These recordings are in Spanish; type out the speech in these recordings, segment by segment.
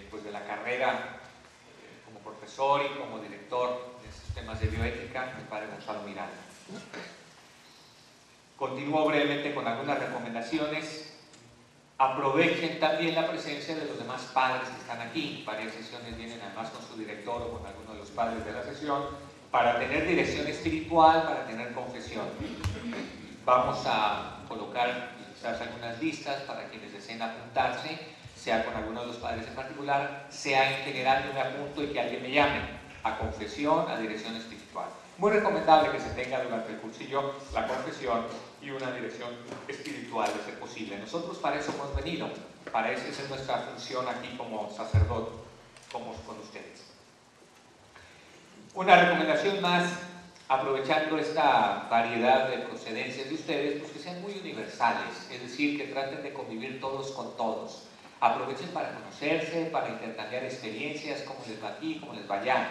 pues de la carrera como profesor y como director de estos temas de bioética, mi padre Gonzalo Miranda. Continúo brevemente con algunas recomendaciones. Aprovechen también la presencia de los demás padres que están aquí. Varias sesiones vienen además con su director o con alguno de los padres de la sesión para tener dirección espiritual, para tener confesión. Vamos a colocar quizás algunas listas para quienes deseen apuntarse, sea con alguno de los padres en particular, sea en general yo me apunto y que alguien me llame a confesión, a dirección espiritual. Muy recomendable que se tenga durante el cursillo la confesión y una dirección espiritual de ser posible. Nosotros para eso hemos venido, para eso esa es nuestra función aquí como sacerdote, como con ustedes. Una recomendación más, aprovechando esta variedad de procedencias de ustedes, pues que sean muy universales, es decir, que traten de convivir todos con todos. Aprovechen para conocerse, para intercambiar experiencias, cómo les va aquí, cómo les va allá.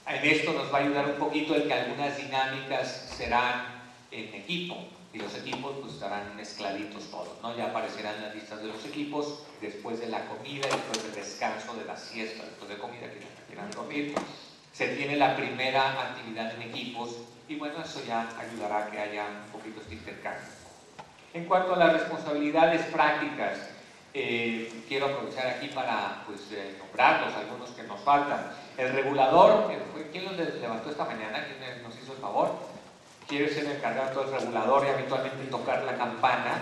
En esto nos va a ayudar un poquito el que algunas dinámicas serán en equipo, y los equipos pues estarán mezcladitos todos, ¿no? Ya aparecerán las listas de los equipos después de la comida, después del descanso, de la siesta, después de comida, que quieran dormir. Se tiene la primera actividad en equipos y bueno, eso ya ayudará a que haya un poquito este intercambio. En cuanto a las responsabilidades prácticas, quiero aprovechar aquí para pues, nombrarlos, algunos que nos faltan. El regulador, ¿quién los levantó esta mañana? ¿Quién nos hizo el favor? Quiere ser encargado de todo el regulador y habitualmente tocar la campana,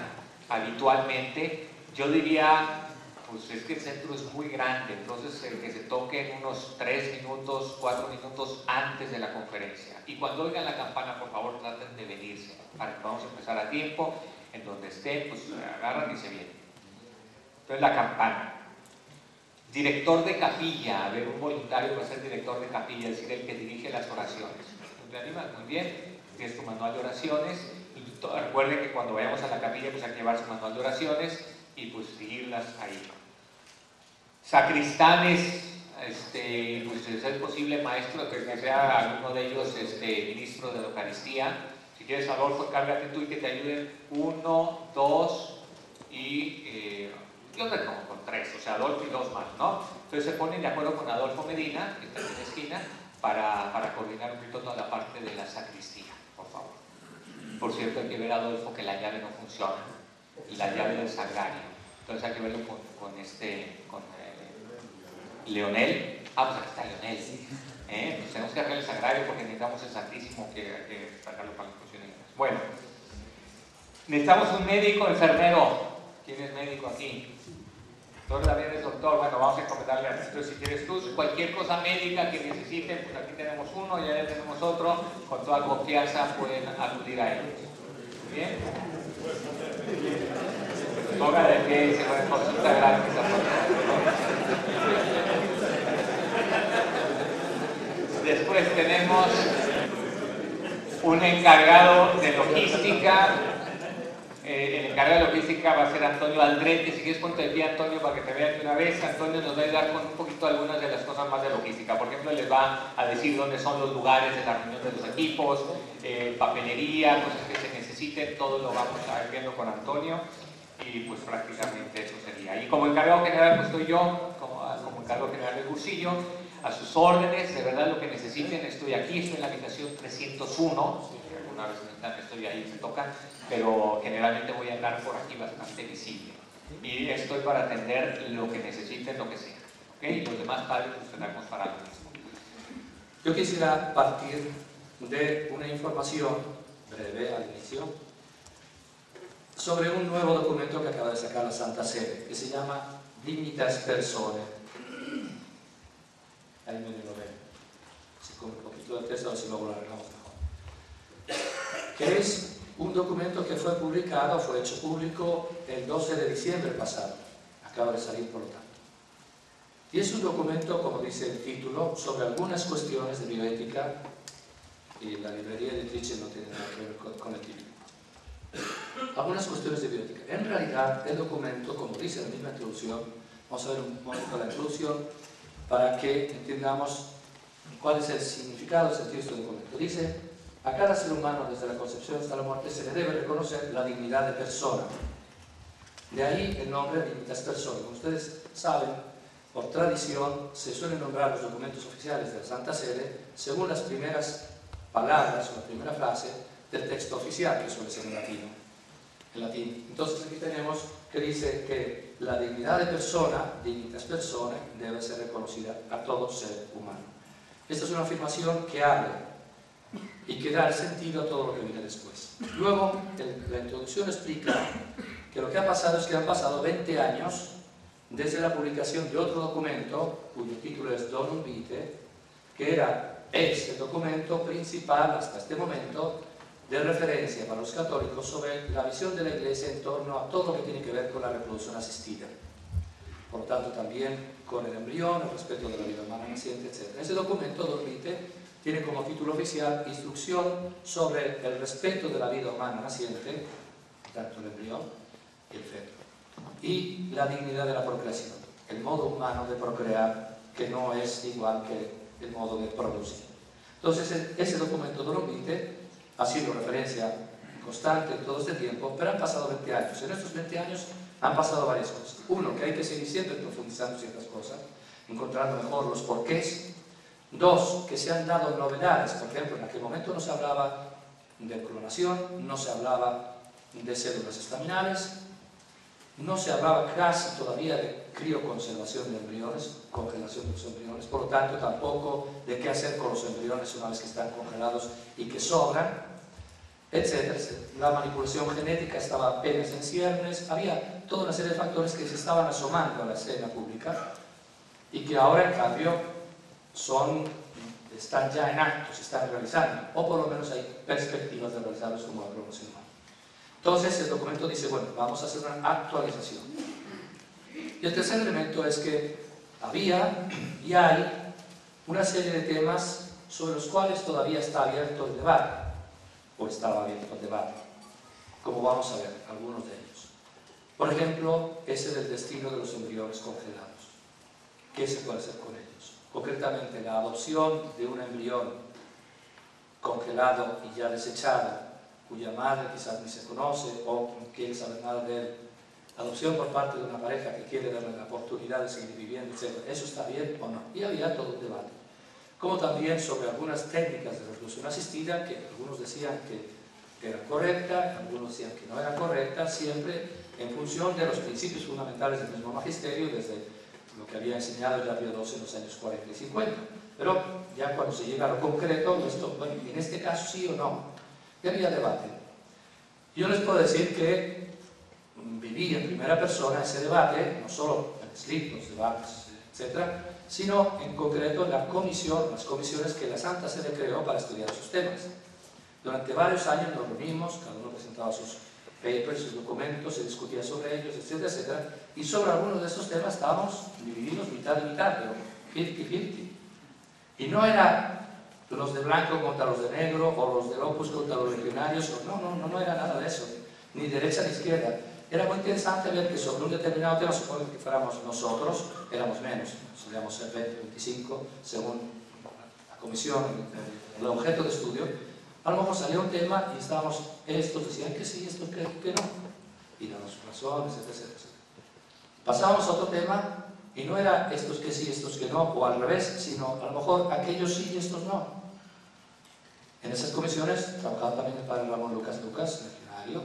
habitualmente. Yo diría, pues es que el centro es muy grande, entonces el que se toque unos 3 minutos, 4 minutos antes de la conferencia. Y cuando oigan la campana, por favor, traten de venirse, para que vamos a empezar a tiempo, en donde estén, pues agarran y se vienen. Entonces la campana. Director de capilla, a ver, un voluntario va a ser director de capilla, es decir, el que dirige las oraciones. ¿Te animas? Muy bien. Tienes tu manual de oraciones. Recuerden que cuando vayamos a la capilla, pues hay que llevar su manual de oraciones y pues seguirlas ahí. Sacristanes, pues si es posible, maestro, que sea alguno de ellos ministro de la Eucaristía. Si quieres, Adolfo, encárgate tú y que te ayuden 1, 2 y yo te como con 3, o sea, Adolfo y 2 más, ¿no? Entonces se ponen de acuerdo con Adolfo Medina, que está en la esquina, para coordinar un poquito toda la parte de la sacristía, por favor. Por cierto, hay que ver a Adolfo que la llave no funciona, la llave del sagrario. Entonces hay que verlo con Leonel. Ah, pues aquí está Leonel. Pues tenemos que arreglar el sagrario porque necesitamos el Santísimo que hay que sacarlo para las funciones. Bueno, necesitamos un médico, enfermero. ¿Quién es médico aquí? Doctor David es doctor. Bueno, vamos a encomendarle a ti. Si quieres tú, cualquier cosa médica que necesiten, pues aquí tenemos uno y allá tenemos otro. Con toda confianza pueden acudir a ellos. ¿Bien? Toca de que se puede consultar gratis. Después tenemos un encargado de logística. El encargado de logística va a ser Antonio Aldrete. Si quieres, ponte de pie, Antonio, para que te vean de una vez. Antonio nos va a ayudar con un poquito algunas de las cosas más de logística. Por ejemplo, les va a decir dónde son los lugares de la reunión de los equipos, papelería, cosas que se necesiten. Todo lo vamos a ir viendo con Antonio. Y pues prácticamente eso sería. Y como encargado general, pues estoy yo, como encargado general del cursillo, a sus órdenes. De verdad, lo que necesiten, estoy aquí, estoy en la habitación 301. Si alguna vez necesitan, estoy ahí, se tocan, pero generalmente voy a andar por aquí bastante visible. Y estoy para atender lo que necesiten, lo que sea. ¿Okay? Y los demás padres pues tenemos para lo mismo. Yo quisiera partir de una información breve al inicio sobre un nuevo documento que acaba de sacar la Santa Sede, que se llama Dignitas Personae. Ahí medio lo ven. Si con un poquito de texto, si luego lo arreglamos mejor. Que es un documento que fue publicado, fue hecho público el 12 de diciembre pasado. Acaba de salir, por lo tanto. Y es un documento, como dice el título, sobre algunas cuestiones de bioética, y la librería editrice no tiene nada que ver con el título. Algunas cuestiones de bioética. En realidad, el documento, como dice la misma introducción, vamos a ver un momento la introducción para que entendamos cuál es el significado, el sentido de este documento. Dice: a cada ser humano, desde la concepción hasta la muerte, se le debe reconocer la dignidad de persona. De ahí el nombre Dignitas Personae. Como ustedes saben, por tradición se suelen nombrar los documentos oficiales de la Santa Sede según las primeras palabras o la primera frase del texto oficial, que suele ser en latín. Entonces aquí tenemos que dice que la dignidad de persona, Dignitas Personae, debe ser reconocida a todo ser humano. Esta es una afirmación que abre y que da el sentido a todo lo que viene después. Luego, la introducción explica que lo que ha pasado es que han pasado 20 años desde la publicación de otro documento, cuyo título es Donum Vitae, que es el documento principal hasta este momento de referencia para los católicos sobre la visión de la Iglesia en torno a todo lo que tiene que ver con la reproducción asistida. Por lo tanto, también con el embrión, el respeto de la vida humana naciente, etc. Ese documento, Donum Vitae, tiene como título oficial Instrucción sobre el respeto de la vida humana naciente, tanto el embrión y el feto, y la dignidad de la procreación, el modo humano de procrear, que no es igual que el modo de producir. Entonces, ese documento Donum Vitae ha sido referencia constante en todo este tiempo, pero han pasado 20 años. En estos 20 años han pasado varias cosas. Uno, que hay que seguir siempre profundizando ciertas cosas, encontrando mejor los porqués. Dos, que se han dado novedades. Por ejemplo, en aquel momento no se hablaba de clonación, no se hablaba de células estaminales, no se hablaba casi todavía de crioconservación de embriones, congelación de los embriones, por lo tanto tampoco de qué hacer con los embriones una vez que están congelados y que sobran, etc. La manipulación genética estaba apenas en ciernes, había toda una serie de factores que se estaban asomando a la escena pública y que ahora en cambio están ya en acto, se están realizando, o por lo menos hay perspectivas de realizarlos como la clonación humana. Entonces el documento dice, bueno, vamos a hacer una actualización. Y el tercer elemento es que había y hay una serie de temas sobre los cuales todavía está abierto el debate, o estaba abierto el debate, como vamos a ver, algunos de ellos. Por ejemplo, ese del destino de los embriones congelados. ¿Qué se puede hacer con ellos? Concretamente, la adopción de un embrión congelado y ya desechado, cuya madre quizás ni se conoce o no quiere saber nada de él, adopción por parte de una pareja que quiere darle la oportunidad de seguir viviendo, etc. ¿Eso está bien o no? Y había todo un debate. Como también sobre algunas técnicas de reproducción asistida que algunos decían que era correcta, algunos decían que no era correcta, siempre en función de los principios fundamentales del mismo magisterio, desde lo que había enseñado ya Pío XII en los años 40 y 50. Pero ya cuando se llega a lo concreto, esto, bueno, en este caso sí o no, y había debate. Yo les puedo decir que viví en primera persona ese debate, no solo en escritos, debates, etc., sino en concreto en las comisiones que la Santa Sede creó para estudiar esos temas. Durante varios años nos reunimos, cada uno presentaba sus papers, sus documentos, se discutía sobre ellos, etcétera, etcétera, y sobre algunos de estos temas estábamos divididos mitad y mitad, pero 50-50. Y no era los de blanco contra los de negro, o los del Opus contra los legionarios, no era nada de eso, ni derecha ni izquierda. Era muy interesante ver que sobre un determinado tema, supongo que fuéramos nosotros, éramos menos, solíamos ser 20, 25, según la comisión, el objeto de estudio. A lo mejor salía un tema y estábamos, estos decían que sí, estos que no, y daban sus razones, etc. Pasábamos a otro tema y no era estos que sí, estos que no, o al revés, sino a lo mejor aquellos sí y estos no. En esas comisiones trabajaba también el padre Ramón Lucas, legionario,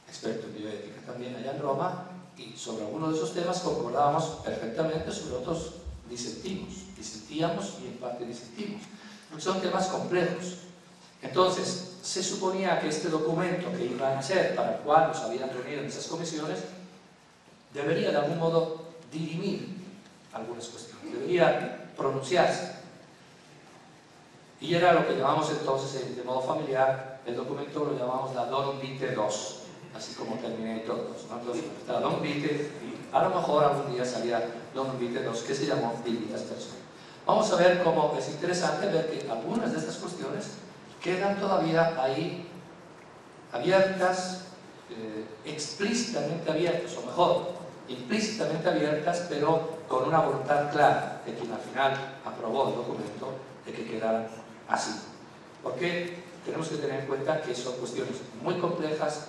experto en bioética también allá en Roma, y sobre algunos de esos temas concordábamos perfectamente, sobre otros disentíamos y en parte disentimos, porque son temas complejos. Entonces, se suponía que este documento que iba a nacer, para el cual nos habían reunido en esas comisiones, debería de algún modo dirimir algunas cuestiones, debería pronunciarse. Y era lo que llamamos entonces, de modo familiar, el documento lo llamamos la Donum Vitae II, así como Terminator 2, ¿no? Entonces está Donum Vitae y a lo mejor algún día salía Donum Vitae II, que se llamó Dignitas Personae. Vamos a ver cómo es interesante ver que algunas de estas cuestiones quedan todavía ahí abiertas, explícitamente abiertas, o mejor, implícitamente abiertas, pero con una voluntad clara de quien al final aprobó el documento de que quedaran así. Porque tenemos que tener en cuenta que son cuestiones muy complejas,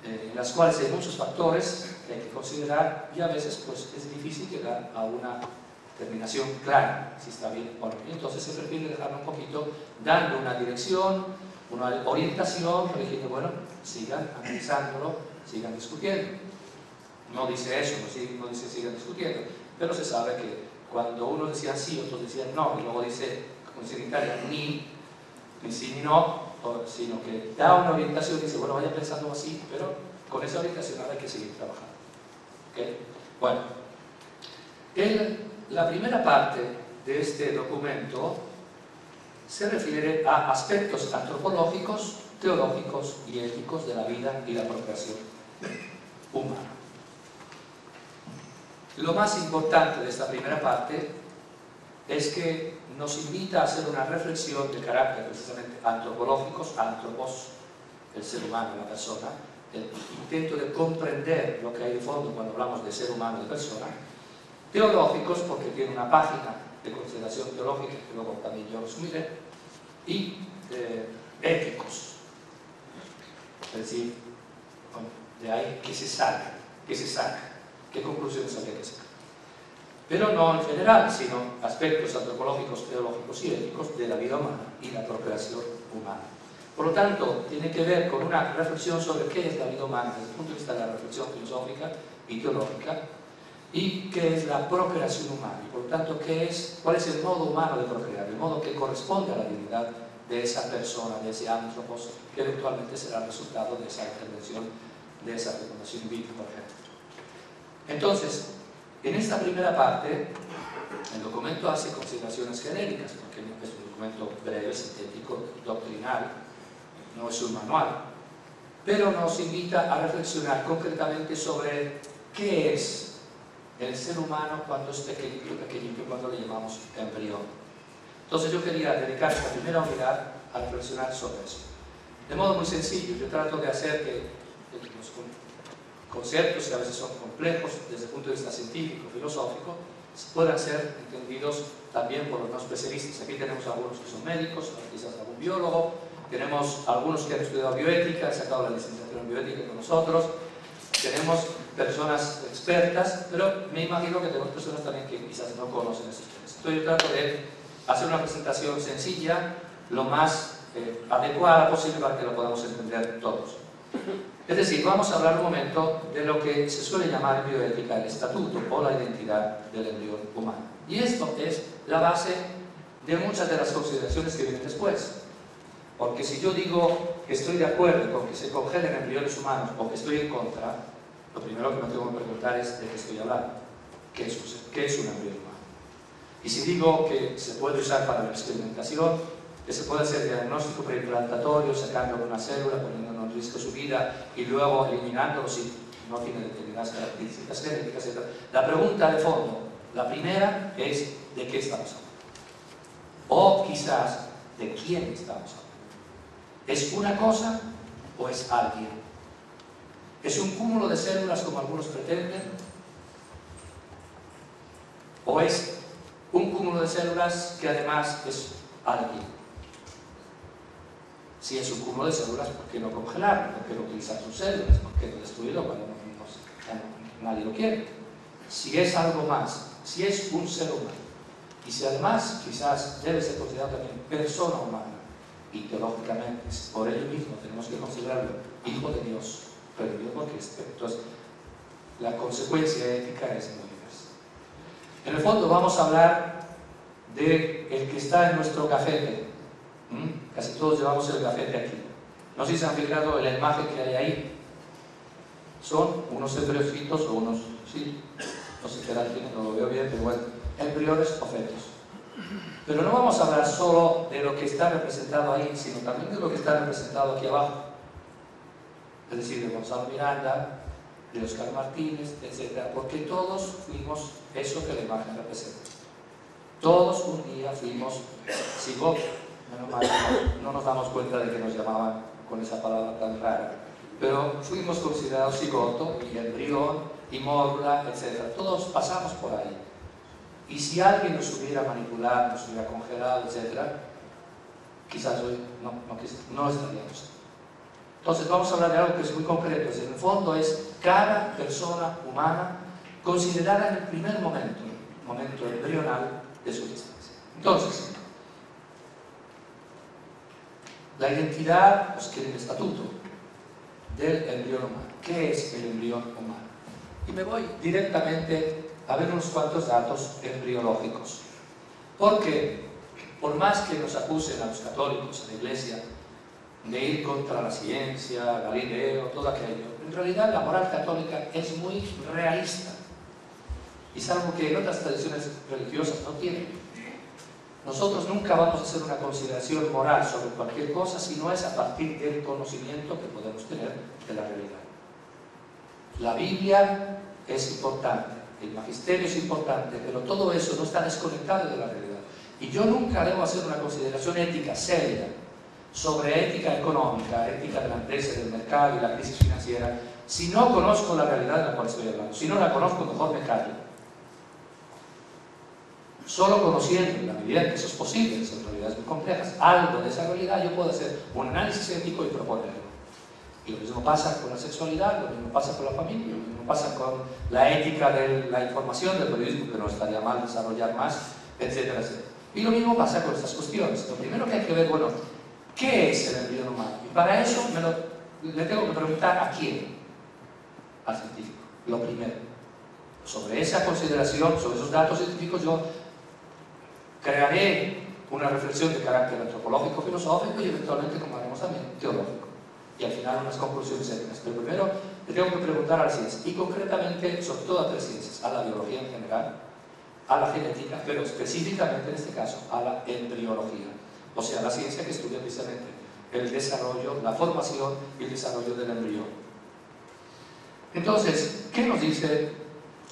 en las cuales hay muchos factores que hay que considerar y a veces pues, es difícil llegar a una terminación clara, si está bien o no. Y entonces se prefiere dejarlo un poquito dando una dirección, una orientación, pero diciendo, bueno, sigan analizándolo, sigan discutiendo. No dice eso, no dice sigan discutiendo, pero se sabe que cuando uno decía sí, otros decían no, y luego dice, como dice en Italia, ni sí ni no, sino que da una orientación y dice, bueno, vaya pensando así, pero con esa orientación hay que seguir trabajando. ¿Okay? Bueno, la primera parte de este documento se refiere a aspectos antropológicos, teológicos y éticos de la vida y la procreación humana. Lo más importante de esta primera parte es que nos invita a hacer una reflexión de carácter precisamente antropológicos, antropos, el ser humano, la persona, el intento de comprender lo que hay de fondo cuando hablamos de ser humano, de persona, teológicos, porque tiene una página de consideración teológica, que luego también yo resumiré, y éticos, es decir, bueno, de ahí que se saca, qué conclusiones habría que sacar. Pero no en general, sino aspectos antropológicos, teológicos y éticos de la vida humana y la procreación humana. Por lo tanto, tiene que ver con una reflexión sobre qué es la vida humana desde el punto de vista de la reflexión filosófica y teológica, y qué es la procreación humana, y por lo tanto, cuál es el modo humano de procrear, el modo que corresponde a la dignidad de esa persona, de ese antropos, que eventualmente será el resultado de esa intervención, de esa fecundación in vitro, por ejemplo. Entonces, en esta primera parte, el documento hace consideraciones genéricas, porque es un documento breve, sintético, doctrinal, no es un manual, pero nos invita a reflexionar concretamente sobre qué es el ser humano cuando es pequeñito, cuando le llamamos embrión. Entonces yo quería dedicar esta primera unidad a reflexionar sobre eso. De modo muy sencillo, yo trato de hacer que los conceptos que a veces son complejos desde el punto de vista científico, filosófico, puedan ser entendidos también por los no especialistas. Aquí tenemos algunos que son médicos, quizás algún biólogo, tenemos algunos que han estudiado bioética, han sacado la licenciatura en bioética con nosotros, tenemos personas expertas, pero me imagino que tenemos personas también que quizás no conocen esos temas. Entonces yo trato de hacer una presentación sencilla, lo más adecuada posible para que lo podamos entender todos. Es decir, vamos a hablar un momento de lo que se suele llamar en bioética el estatuto o la identidad del embrión humano. Y esto es la base de muchas de las consideraciones que vienen después. Porque si yo digo que estoy de acuerdo con que se congelen embriones humanos o que estoy en contra, lo primero que me tengo que preguntar es de qué estoy hablando. ¿Qué es un embrión humano? Y si digo que se puede usar para la experimentación, que se puede hacer diagnóstico preimplantatorio, sacando una célula, poniendo en riesgo su vida y luego eliminándolo si no tiene determinadas características genéticas, etc. La pregunta de fondo, la primera, es ¿de qué estamos hablando? O quizás, ¿de quién estamos hablando? ¿Es una cosa o es alguien? ¿Es un cúmulo de células como algunos pretenden? ¿O es un cúmulo de células que además es alguien? Si es un cúmulo de células, ¿por qué no congelarlo? ¿Por qué no utilizar sus células? ¿Por qué no destruirlo cuando nadie lo quiere? Si es algo más, si es un ser humano, y si además quizás debe ser considerado también persona humana, y teológicamente, por ello mismo tenemos que considerarlo hijo de Dios, pero Dios porque es. Entonces, la consecuencia ética es muy diversa. En el fondo vamos a hablar de el que está en nuestro gafete. Casi todos llevamos el gafete aquí. No sé si se han fijado en la imagen que hay ahí. Son unos embriocitos o unos, sí, no sé qué edad tienen, no lo veo bien, pero bueno, embriones o fetos. Pero no vamos a hablar solo de lo que está representado ahí, sino también de lo que está representado aquí abajo. Es decir, de Gonzalo Miranda, de Oscar Martínez, etc. Porque todos fuimos eso que la imagen representa. Todos un día fuimos cigotos. Menos mal, no nos damos cuenta de que nos llamaban con esa palabra tan rara. Pero fuimos considerados cigoto y embrión y módula, etc. Todos pasamos por ahí. Y si alguien nos hubiera manipulado, nos hubiera congelado, etc., quizás hoy no estaríamos. Entonces vamos a hablar de algo que es muy concreto. En el fondo es cada persona humana considerada en el primer momento embrional de su existencia. Entonces, la identidad, pues que el estatuto del embrión humano. ¿Qué es el embrión humano? Y me voy directamente a ver unos cuantos datos embriológicos. Porque, por más que nos acusen a los católicos, a la Iglesia, de ir contra la ciencia, Galileo, todo aquello, en realidad la moral católica es muy realista. Y es algo que en otras tradiciones religiosas no tienen. Nosotros nunca vamos a hacer una consideración moral sobre cualquier cosa si no es a partir del conocimiento que podemos tener de la realidad. La Biblia es importante, el magisterio es importante, pero todo eso no está desconectado de la realidad. Y yo nunca debo hacer una consideración ética seria sobre ética económica, ética de la empresa, del mercado y la crisis financiera, si no conozco la realidad de la cual estoy hablando. Si no la conozco, mejor me callo. Solo conociendo, en la medida en que eso es posible, son realidades muy complejas, algo de esa realidad, yo puedo hacer un análisis ético y proponerlo. Y lo mismo pasa con la sexualidad, lo mismo pasa con la familia, lo mismo pasa con la ética de la información, del periodismo, que no estaría mal desarrollar más, etcétera, etcétera. Y lo mismo pasa con estas cuestiones. Lo primero que hay que ver, bueno, ¿qué es el embrión humano? Y para eso le tengo que preguntar a quién, al científico. Lo primero. Sobre esa consideración, sobre esos datos científicos, yo crearé una reflexión de carácter antropológico, filosófico y eventualmente, como haremos también, teológico. Y al final unas conclusiones éticas. Pero primero le tengo que preguntar a la ciencia, y concretamente sobre todo a tres ciencias: a la biología en general, a la genética, pero específicamente en este caso a la embriología. O sea, la ciencia que estudia precisamente el desarrollo, la formación y el desarrollo del embrión. Entonces, ¿qué nos dice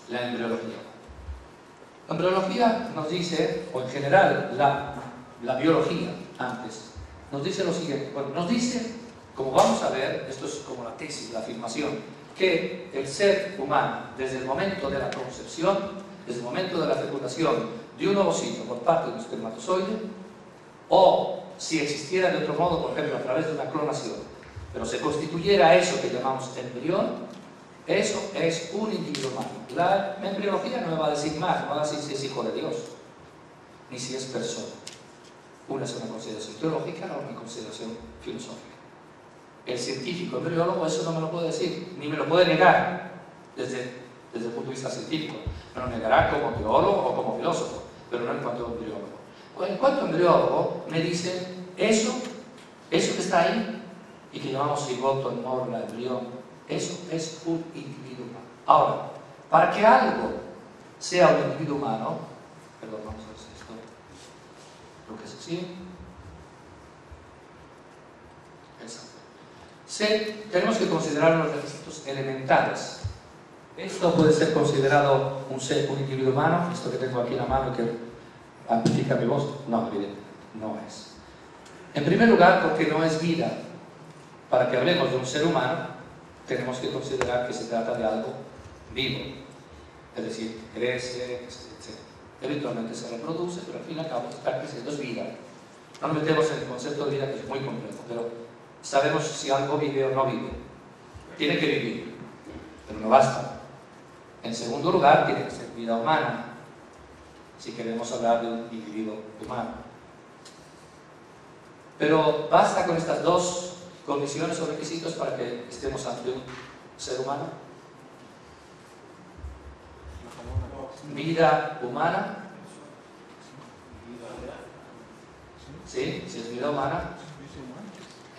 la embriología? La embriología nos dice, o en general la biología antes, nos dice lo siguiente. Bueno, nos dice, como vamos a ver, esto es como la tesis, la afirmación, que el ser humano, desde el momento de la concepción, desde el momento de la fecundación de un ovocito por parte de un espermatozoide, o si existiera de otro modo, por ejemplo, a través de una clonación, pero se constituyera eso que llamamos embrión, eso es un individuo humano. La embriología no me va a decir más, no me va a decir si es hijo de Dios, ni si es persona. Una es una consideración teológica, o una consideración filosófica. El científico embriólogo eso no me lo puede decir, ni me lo puede negar desde el punto de vista científico. Me lo negará como teólogo o como filósofo, pero no en cuanto a embriólogo. En cuanto a embriólogo, me dice eso que está ahí y que llamamos cigoto, morla, embrión, eso es un individuo humano. Ahora, para que algo sea un individuo humano, perdón, vamos a ver si esto, lo que es así, exacto. Tenemos que considerar los requisitos elementales. Esto puede ser considerado un individuo humano, esto que tengo aquí en la mano y que amplifica mi voz, no, evidentemente, no es. En primer lugar, porque no es vida. Para que hablemos de un ser humano, tenemos que considerar que se trata de algo vivo, es decir, crece, etc. Eventualmente se reproduce, pero al fin y al cabo está creciendo, es vida. No nos metemos en el concepto de vida, que es muy complejo, pero sabemos si algo vive o no vive. Tiene que vivir, pero no basta. En segundo lugar, tiene que ser vida humana, si queremos hablar de un individuo humano. Pero basta con estas dos condiciones o requisitos para que estemos ante un ser humano. Vida humana. ¿Sí? Si es vida humana,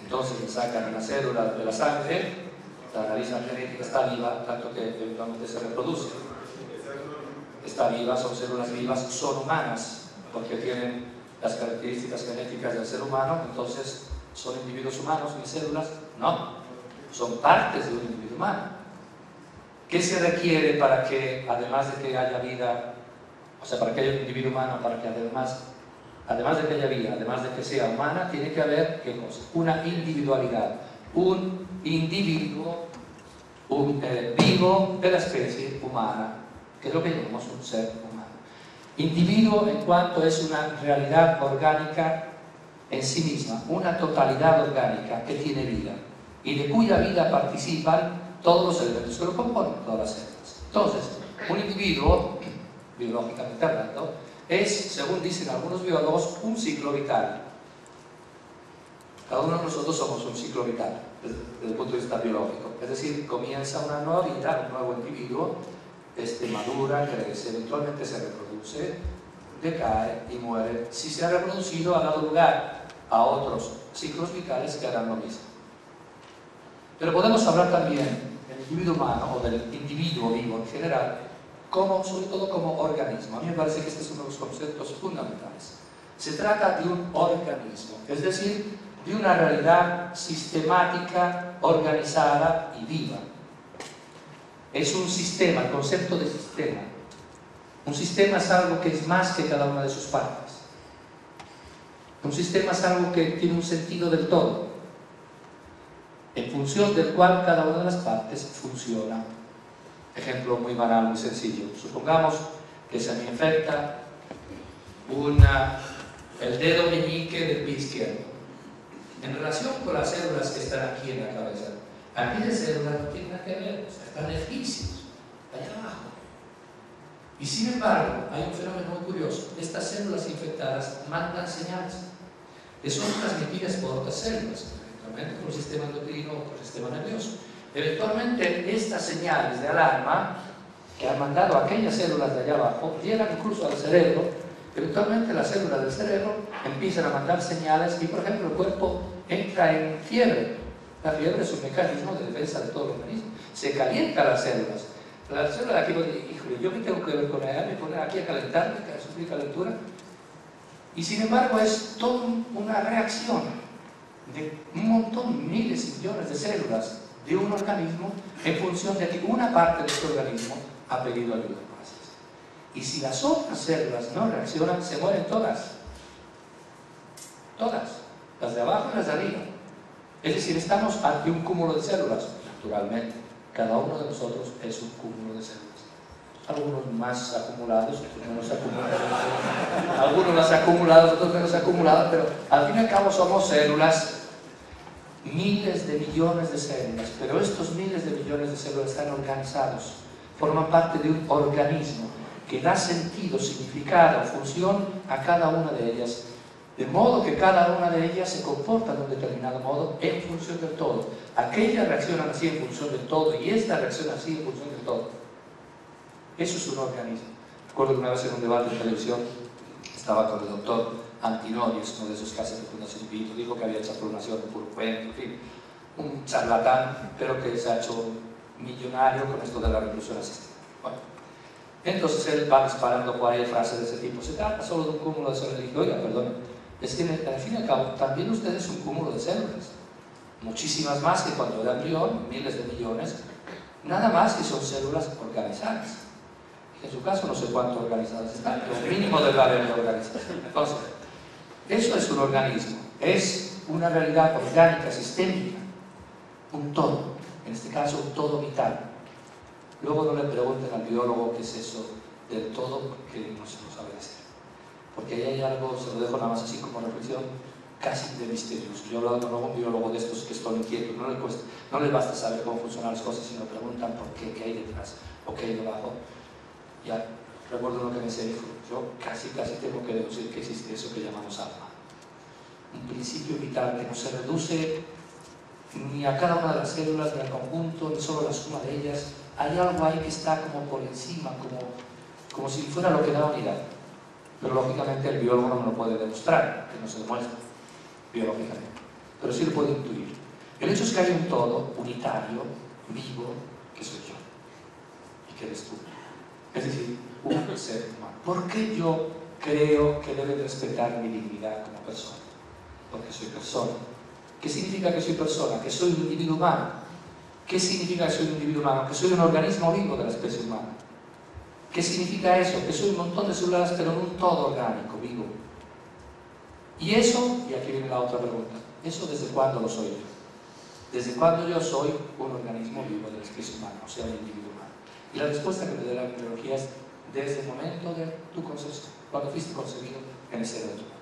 entonces le sacan una célula de la sangre, la analizan genética, está viva, tanto que eventualmente se reproduce. Está viva, son células vivas, son humanas, porque tienen las características genéticas del ser humano, entonces son individuos humanos, mis células, no, son partes de un individuo humano. ¿Qué se requiere para que, además de que haya vida, o sea, para que haya un individuo humano, para que además de que haya vida, además de que sea humana, tiene que haber, ¿qué cosa? Una individualidad, un individuo vivo de la especie humana, que es lo que llamamos un ser humano. Individuo en cuanto es una realidad orgánica en sí misma, una totalidad orgánica que tiene vida. y de cuya vida participan todos los elementos que lo componen, todas las células. Entonces, un individuo, biológicamente hablando, es, según dicen algunos biólogos, un ciclo vital. Cada uno de nosotros somos un ciclo vital desde el punto de vista biológico. Es decir, comienza una nueva vida, un nuevo individuo, madura, crece, eventualmente se reproduce, decae y muere. Si se ha reproducido, ha dado lugar a otros ciclos vitales que harán lo mismo. Pero podemos hablar también del individuo humano o del individuo vivo en general, sobre todo como organismo. A mí me parece que este es uno de los conceptos fundamentales. Se trata de un organismo, es decir, de una realidad sistemática, organizada y viva. Es un sistema, el concepto de sistema. Un sistema es algo que es más que cada una de sus partes. Un sistema es algo que tiene un sentido del todo, en función del cual cada una de las partes funciona. Ejemplo muy banal, muy sencillo. Supongamos que se me infecta el dedo meñique del pie izquierdo. En relación con las células que están aquí en la cabeza, aquellas células no tienen nada que ver, están lejísimos, allá abajo. Y sin embargo, hay un fenómeno muy curioso. Estas células infectadas mandan señales que son transmitidas por otras células, eventualmente por el sistema endocrino o por el sistema nervioso. Eventualmente, estas señales de alarma que han mandado aquellas células de allá abajo llegan incluso al cerebro. Eventualmente, las células del cerebro empiezan a mandar señales y, por ejemplo, el cuerpo entra en fiebre. La fiebre es un mecanismo de defensa de todo el organismo. Se calientan las células. La célula de aquí, híjole, ¿yo qué tengo que ver con ella? Me ponen aquí a calentarme, a sufrir calentura. Y sin embargo, es toda una reacción de un montón, miles y millones de células de un organismo en función de que una parte de este organismo ha pedido ayuda. Y si las otras células no reaccionan, se mueren todas. Todas. Las de abajo y las de arriba. Es decir, estamos ante un cúmulo de células. Naturalmente, cada uno de nosotros es un cúmulo de células. Algunos más acumulados, otros menos acumulados. Algunos más acumulados, otros menos acumulados, pero al fin y al cabo somos células. Miles de millones de células, pero estos miles de millones de células están organizados, forman parte de un organismo que da sentido, significado, función a cada una de ellas, de modo que cada una de ellas se comporta de un determinado modo en función del todo. Aquellas reaccionan así en función del todo y esta reacciona así en función del todo. Eso es un organismo. Recuerdo que una vez en un debate en televisión estaba con el doctor Antinori, es uno de esos casos de Fundación Vito, dijo que había hecho clonación de puro cuento, en fin, un charlatán, pero que se ha hecho millonario con esto de la reproducción asistida. Bueno, entonces él va disparando por ahí frases de ese tipo. Se trata solo de un cúmulo de células. Le dije, oiga, perdón, es que al fin y al cabo también usted es un cúmulo de células, muchísimas más que cuando era embrión, miles de millones, nada más que son células organizadas. En su caso no sé cuánto organizadas están, pero un mínimo debe haber organizadas. Entonces, eso es un organismo, es una realidad orgánica, sistémica, un todo, en este caso un todo vital. Luego no le pregunten al biólogo qué es eso del todo, porque no se lo sabe decir. Porque ahí hay algo, se lo dejo nada más así como reflexión, casi de misterioso. Yo he hablado con un biólogo de estos que están inquietos, no les basta saber cómo funcionan las cosas, sino preguntan por qué hay detrás, o qué hay debajo. Ya recuerdo lo que me dijo, yo casi tengo que deducir que existe eso que llamamos alma. Un principio vital que no se reduce ni a cada una de las células, ni al conjunto, ni solo a la suma de ellas. Hay algo ahí que está como por encima, como si fuera lo que da unidad. Pero lógicamente el biólogo no me lo puede demostrar, que no se demuestra biológicamente. Pero sí lo puede intuir. El hecho es que hay un todo unitario, vivo, que soy yo. Y que eres tú. Es decir, un ser humano. ¿Por qué yo creo que deben respetar mi dignidad como persona? Porque soy persona. ¿Qué significa que soy persona? Que soy un individuo humano. ¿Qué significa que soy un individuo humano? Que soy un organismo vivo de la especie humana. ¿Qué significa eso? Que soy un montón de células, pero en un todo orgánico, vivo. Y eso, y aquí viene la otra pregunta, ¿eso desde cuándo lo soy yo? ¿Desde cuándo yo soy un organismo vivo de la especie humana, o sea, un individuo humano? Y la respuesta que me da la biología es desde el momento de tu concepción, cuando fuiste concebido en el seno de tu madre.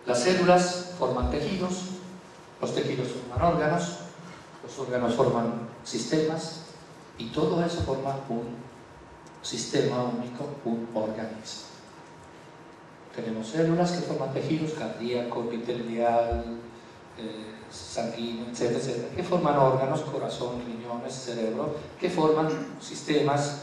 Las células forman tejidos, Los tejidos forman órganos, los órganos forman sistemas, y todo eso forma un sistema único, un organismo. Tenemos células que forman tejidos cardíaco, epitelial, sanguíneo, etcétera, etcétera, que forman órganos, corazón, riñones, cerebro, que forman sistemas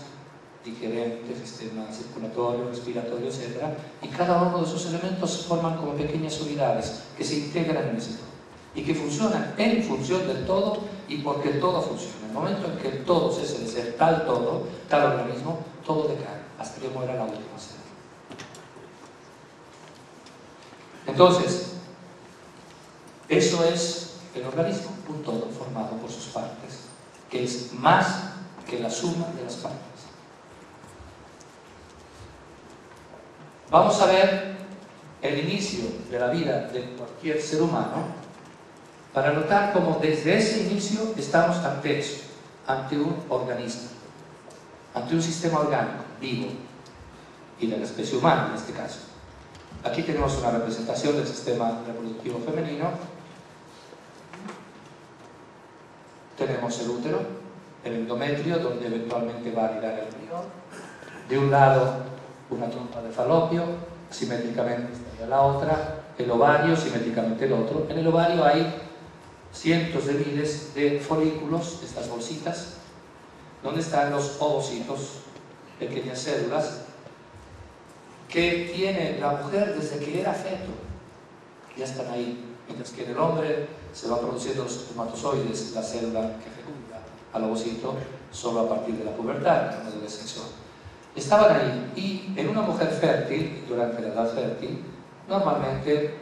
digerentes, sistema circulatorio, respiratorio, etcétera, y cada uno de esos elementos forman como pequeñas unidades que se integran en ese todo y que funcionan en función del todo y porque el todo funciona. En el momento en que el todo cese de ser tal todo, tal organismo, todo decae hasta que muera la última célula. Entonces, eso es el organismo, un todo formado por sus partes, que es más que la suma de las partes. Vamos a ver el inicio de la vida de cualquier ser humano para notar cómo desde ese inicio estamos ante un organismo, ante un sistema orgánico, vivo, y de la especie humana en este caso. Aquí tenemos una representación del sistema reproductivo femenino. Tenemos el útero, el endometrio, donde eventualmente va a anidar el embrión. De un lado, una trompa de falopio, simétricamente estaría la otra, el ovario, simétricamente el otro. En el ovario hay cientos de miles de folículos, estas bolsitas, donde están los ovocitos, pequeñas células, que tiene la mujer desde que era feto. Ya están ahí. Mientras que en el hombre se van produciendo los espermatozoides, la célula que fecunda al ovocito, solo a partir de la pubertad, en la adolescencia. Estaban ahí, y en una mujer fértil, durante la edad fértil, normalmente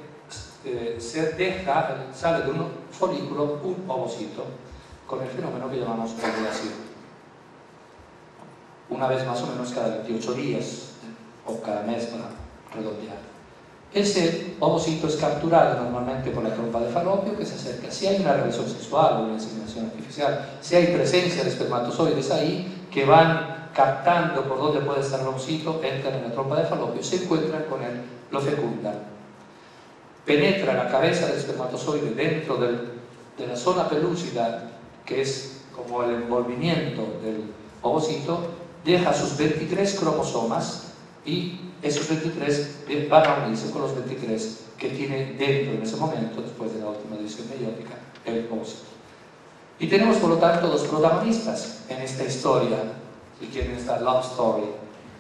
sale de un folículo un ovocito, con el fenómeno que llamamos ovulación. Una vez más o menos cada 28 días, o cada mes para redondear. Ese ovocito es capturado normalmente por la trompa de falopio que se acerca. Si hay una relación sexual o una inseminación artificial, si hay presencia de espermatozoides ahí que van captando por dónde puede estar el ovocito, entran en la trompa de falopio, se encuentran con él, lo fecundan. Penetra la cabeza del espermatozoide dentro de la zona pelúcida, que es como el envolvimiento del ovocito, deja sus 23 cromosomas y esos 23 van a unirse con los 23 que tiene dentro en ese momento, después de la última división meiótica, el ovocito. Y tenemos por lo tanto dos protagonistas en esta historia, si quieren, esta love story.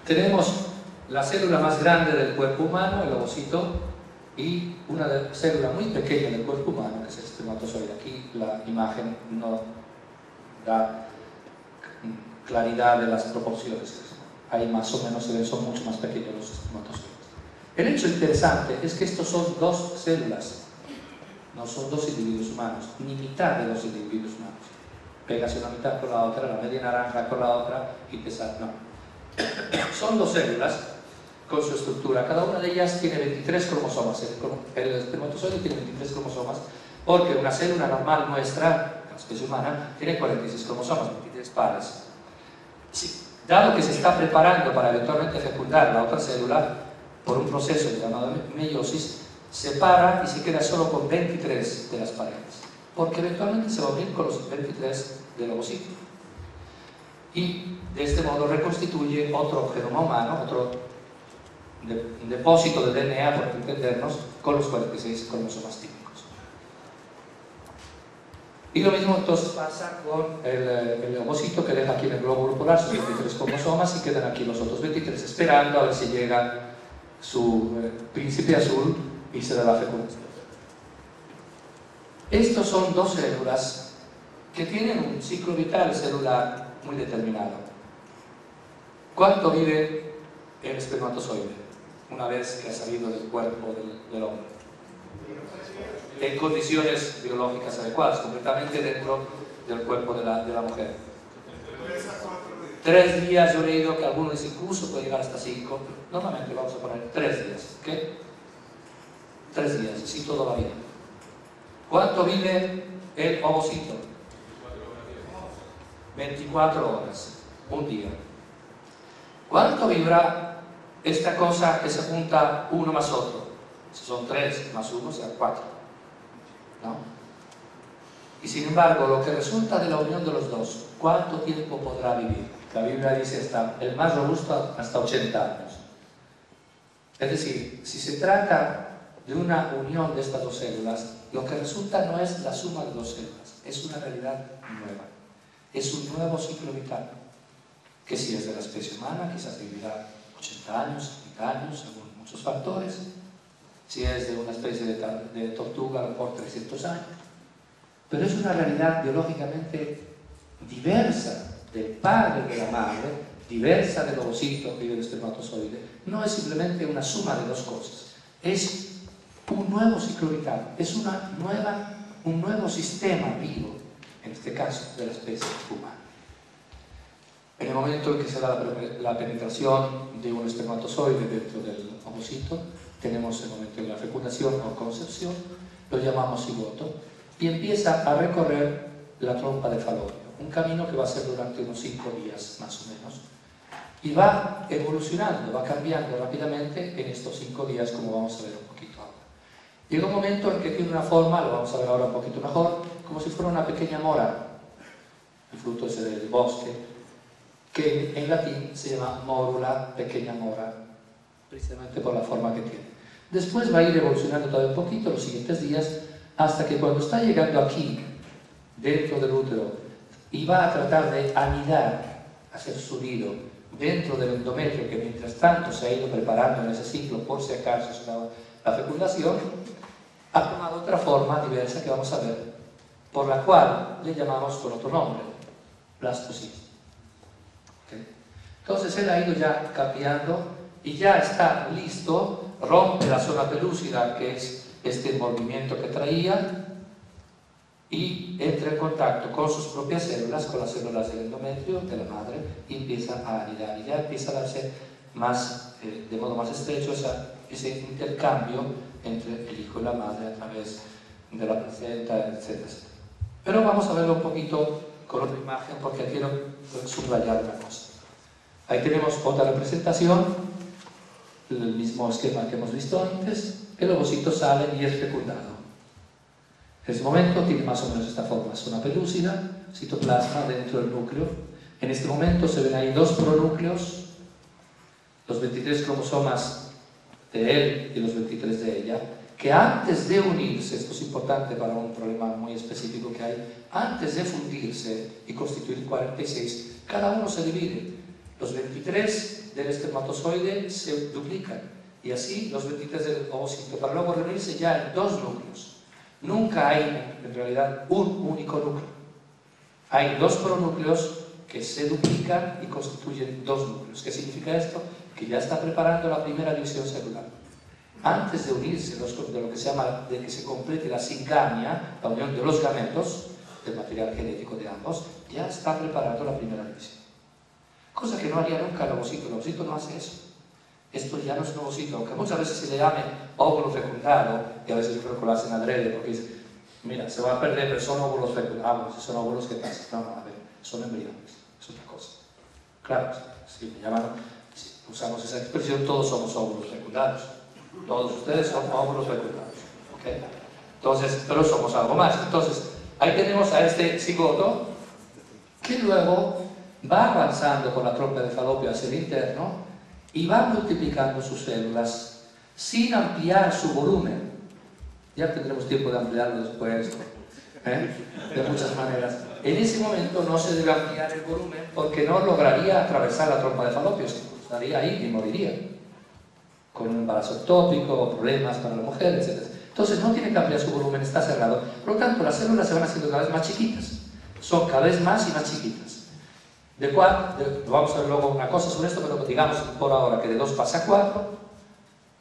Tenemos la célula más grande del cuerpo humano, el ovocito, y una célula muy pequeña del cuerpo humano, que es el espermatozoide. Aquí la imagen no da claridad de las proporciones. Ahí más o menos se ven, son mucho más pequeños los espermatozoides. El hecho interesante es que estos son dos células, no son dos individuos humanos, ni mitad de los individuos humanos. Pegas una mitad con la otra, la media naranja con la otra y te sale. No. Son dos células con su estructura. Cada una de ellas tiene 23 cromosomas. El espermatozoide tiene 23 cromosomas porque una célula normal nuestra, la especie humana, tiene 46 cromosomas, 23 pares. Sí. Dado que se está preparando para eventualmente fecundar la otra célula por un proceso llamado meiosis, se para y se queda solo con 23 de las paredes, porque eventualmente se va a unir con los 23 del ovocito. Y de este modo reconstituye otro genoma humano, otro depósito de DNA, por entendernos, con los 46 cromosomas típicos. Y lo mismo entonces pasa con el ovocito, que deja aquí en el globo ocular sus 23 cromosomas y quedan aquí los otros 23 esperando a ver si llega su príncipe azul y se da la fecundación. Estos son dos células que tienen un ciclo vital celular muy determinado. ¿Cuánto vive el espermatozoide una vez que ha salido del cuerpo del hombre? En condiciones biológicas adecuadas, completamente dentro del cuerpo de la mujer. 3 días, yo he leído que algunos dicen incluso puede llegar hasta 5. Normalmente vamos a poner 3 días. ¿Qué? 3 días, si todo va bien. ¿Cuánto vive el ovocito? 24 horas, un día. ¿Cuánto vivirá esta cosa que se junta uno más otro? Si son 3 más 1, será 4. ¿No? Y sin embargo, lo que resulta de la unión de los dos, ¿cuánto tiempo podrá vivir? La Biblia dice hasta el más robusto hasta 80 años. Es decir, si se trata de una unión de estas dos células, lo que resulta no es la suma de dos células, es una realidad nueva. Es un nuevo ciclo vital, que si es de la especie humana, quizás vivirá 80 años, 70 años, según muchos factores. Si es de una especie de tortuga, a lo mejor 300 años. Pero es una realidad biológicamente diversa del padre y de la madre, diversa del ovocito y del espermatozoide. No es simplemente una suma de dos cosas, es un nuevo ciclo vital, es un nuevo sistema vivo, en este caso, de la especie humana. En el momento en que se da la penetración de un espermatozoide dentro del ovocito, tenemos el momento de la fecundación o concepción, lo llamamos cigoto, y empieza a recorrer la trompa de Falopio, un camino que va a ser durante unos 5 días más o menos, y va evolucionando, va cambiando rápidamente en estos 5 días, como vamos a ver un poquito ahora. Llega un momento en que tiene una forma, lo vamos a ver ahora un poquito mejor, como si fuera una pequeña mora, el fruto ese del bosque, que en latín se llama mórula, pequeña mora, precisamente por la forma que tiene. Después va a ir evolucionando todavía un poquito los siguientes días, hasta que cuando está llegando aquí, dentro del útero, y va a tratar de anidar, hacer su nido dentro del endometrio, que mientras tanto se ha ido preparando en ese ciclo, por si acaso se da la fecundación, ha tomado otra forma diversa que vamos a ver, por la cual le llamamos con otro nombre, blastocismo. ¿Okay? Entonces él ha ido ya cambiando y ya está listo, rompe la zona pelúcida, que es este movimiento que traía, y entra en contacto con sus propias células, con las células del endometrio de la madre, y empieza a anidar, y ya empieza a darse más, de modo más estrecho ese intercambio entre el hijo y la madre a través de la placenta, etc. Pero vamos a verlo un poquito con otra imagen, porque quiero subrayar una cosa. Ahí tenemos otra representación, el mismo esquema que hemos visto antes. El ovocito sale y es fecundado. En ese momento tiene más o menos esta forma, es una pelúcida, citoplasma dentro del núcleo. En este momento se ven ahí dos pronúcleos, los 23 cromosomas de él y los 23 de ella, que antes de unirse, esto es importante para un problema muy específico que hay, antes de fundirse y constituir 46, cada uno se divide. Los 23 del espermatozoide se duplican, y así los 23 del ovocito, para luego reunirse ya en dos núcleos. Nunca hay, en realidad, un único núcleo. Hay dos pronúcleos que se duplican y constituyen dos núcleos. ¿Qué significa esto? Que ya está preparando la primera división celular. Antes de unirse, de lo que se llama, de que se complete la singamia, la unión de los gametos, del material genético de ambos, ya está preparando la primera división. Cosa que no haría nunca el ovocito. El ovocito no hace eso. Esto ya no es un ovocito, aunque muchas veces se le llame óvulo fecundado, y a veces yo creo que lo hacen adrede, porque dicen, mira, se va a perder, pero son óvulos fecundados, son óvulos que pasan. No, a ver, son embriones, es otra cosa. Claro, si me llaman, si usamos esa expresión, todos somos óvulos fecundados. Todos ustedes son óvulos fecundados. ¿Okay? Entonces, pero somos algo más. Entonces, ahí tenemos a este cigoto, que luego va avanzando con la trompa de Falopio hacia el interno, y va multiplicando sus células sin ampliar su volumen. Ya tendremos tiempo de ampliarlo después, de muchas maneras. En ese momento no se debe ampliar el volumen porque no lograría atravesar la trompa de Falopio, se estaría ahí y moriría, con un embarazo ectópico, problemas para la mujer, etc. Entonces no tiene que ampliar su volumen, está cerrado. Por lo tanto, las células se van haciendo cada vez más chiquitas, son cada vez más y más chiquitas. Vamos a ver luego una cosa sobre esto, pero digamos por ahora que de 2 pasa a 4,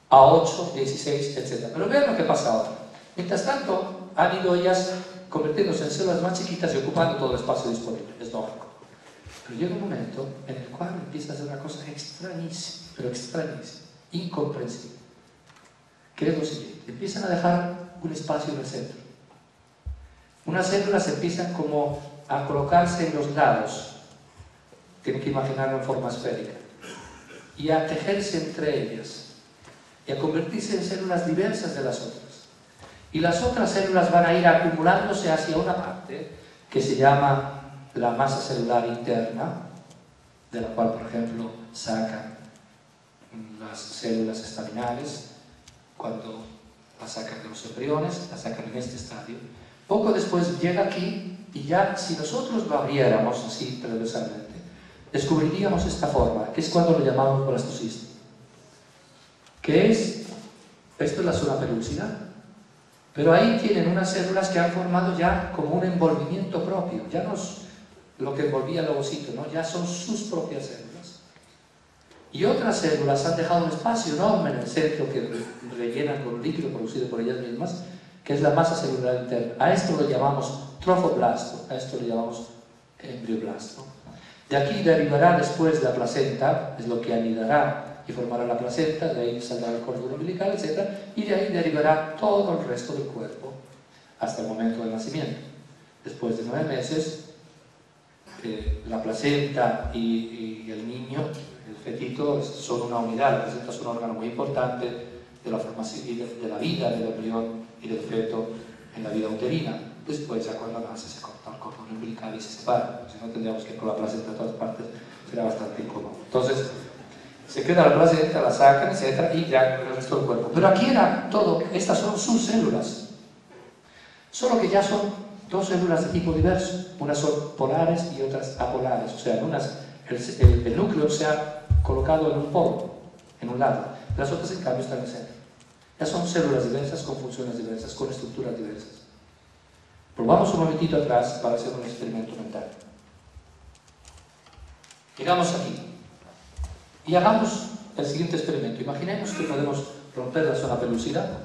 a 8, 16, etc. Pero vean lo que pasa ahora. Mientras tanto, han ido ellas convirtiéndose en células más chiquitas y ocupando todo el espacio disponible. Es lógico. Pero llega un momento en el cual empieza a hacer una cosa extrañísima, pero extrañísima, incomprensible. Que es lo siguiente. Empiezan a dejar un espacio en el centro. Unas células empiezan como a colocarse en los lados. Tienen que imaginarlo en forma esférica, y a tejerse entre ellas, y a convertirse en células diversas de las otras. Y las otras células van a ir acumulándose hacia una parte. importante que se llama la masa celular interna, de la cual, por ejemplo, sacan las células estaminales, cuando la sacan de los embriones, la sacan en este estadio. Poco después llega aquí y ya, si nosotros lo abriéramos así transversalmente, descubriríamos esta forma, que es cuando lo llamamos blastocisto. Que es, esto es la zona pelúcida, pero ahí tienen unas células que han formado ya como un envolvimiento propio, ya no es lo que envolvía el ovocito, ¿no? Ya son sus propias células. Y otras células han dejado un espacio enorme en el centro que rellenan con un líquido producido por ellas mismas, que es la masa celular interna. A esto lo llamamos trofoblasto, a esto lo llamamos embrioblasto. De aquí derivará después la placenta, es lo que anidará y formará la placenta, de ahí saldrá el cordón umbilical, etc. Y de ahí derivará todo el resto del cuerpo hasta el momento del nacimiento. Después de 9 meses, la placenta y el niño, el fetito, son una unidad. La placenta es un órgano muy importante de la formación y de la vida del embrión y del feto en la vida uterina. Después, ya cuando nace, se corta el cordón umbilical y se separa. Si no, tendríamos que ir por la placenta a todas partes, sería bastante incómodo. Entonces, se queda la placenta, la sacan, etc. y ya el resto del cuerpo. Pero aquí era todo, estas son sus células. Solo que ya son 2 células de tipo diverso. Unas son polares y otras apolares. O sea, en unas el núcleo se ha colocado en un polo, en un lado. Las otras, en cambio, están en el centro. Ya son células diversas, con funciones diversas, con estructuras diversas. Volvamos un momentito atrás para hacer un experimento mental. Llegamos aquí y hagamos el siguiente experimento. Imaginemos que podemos romper la zona pelúcida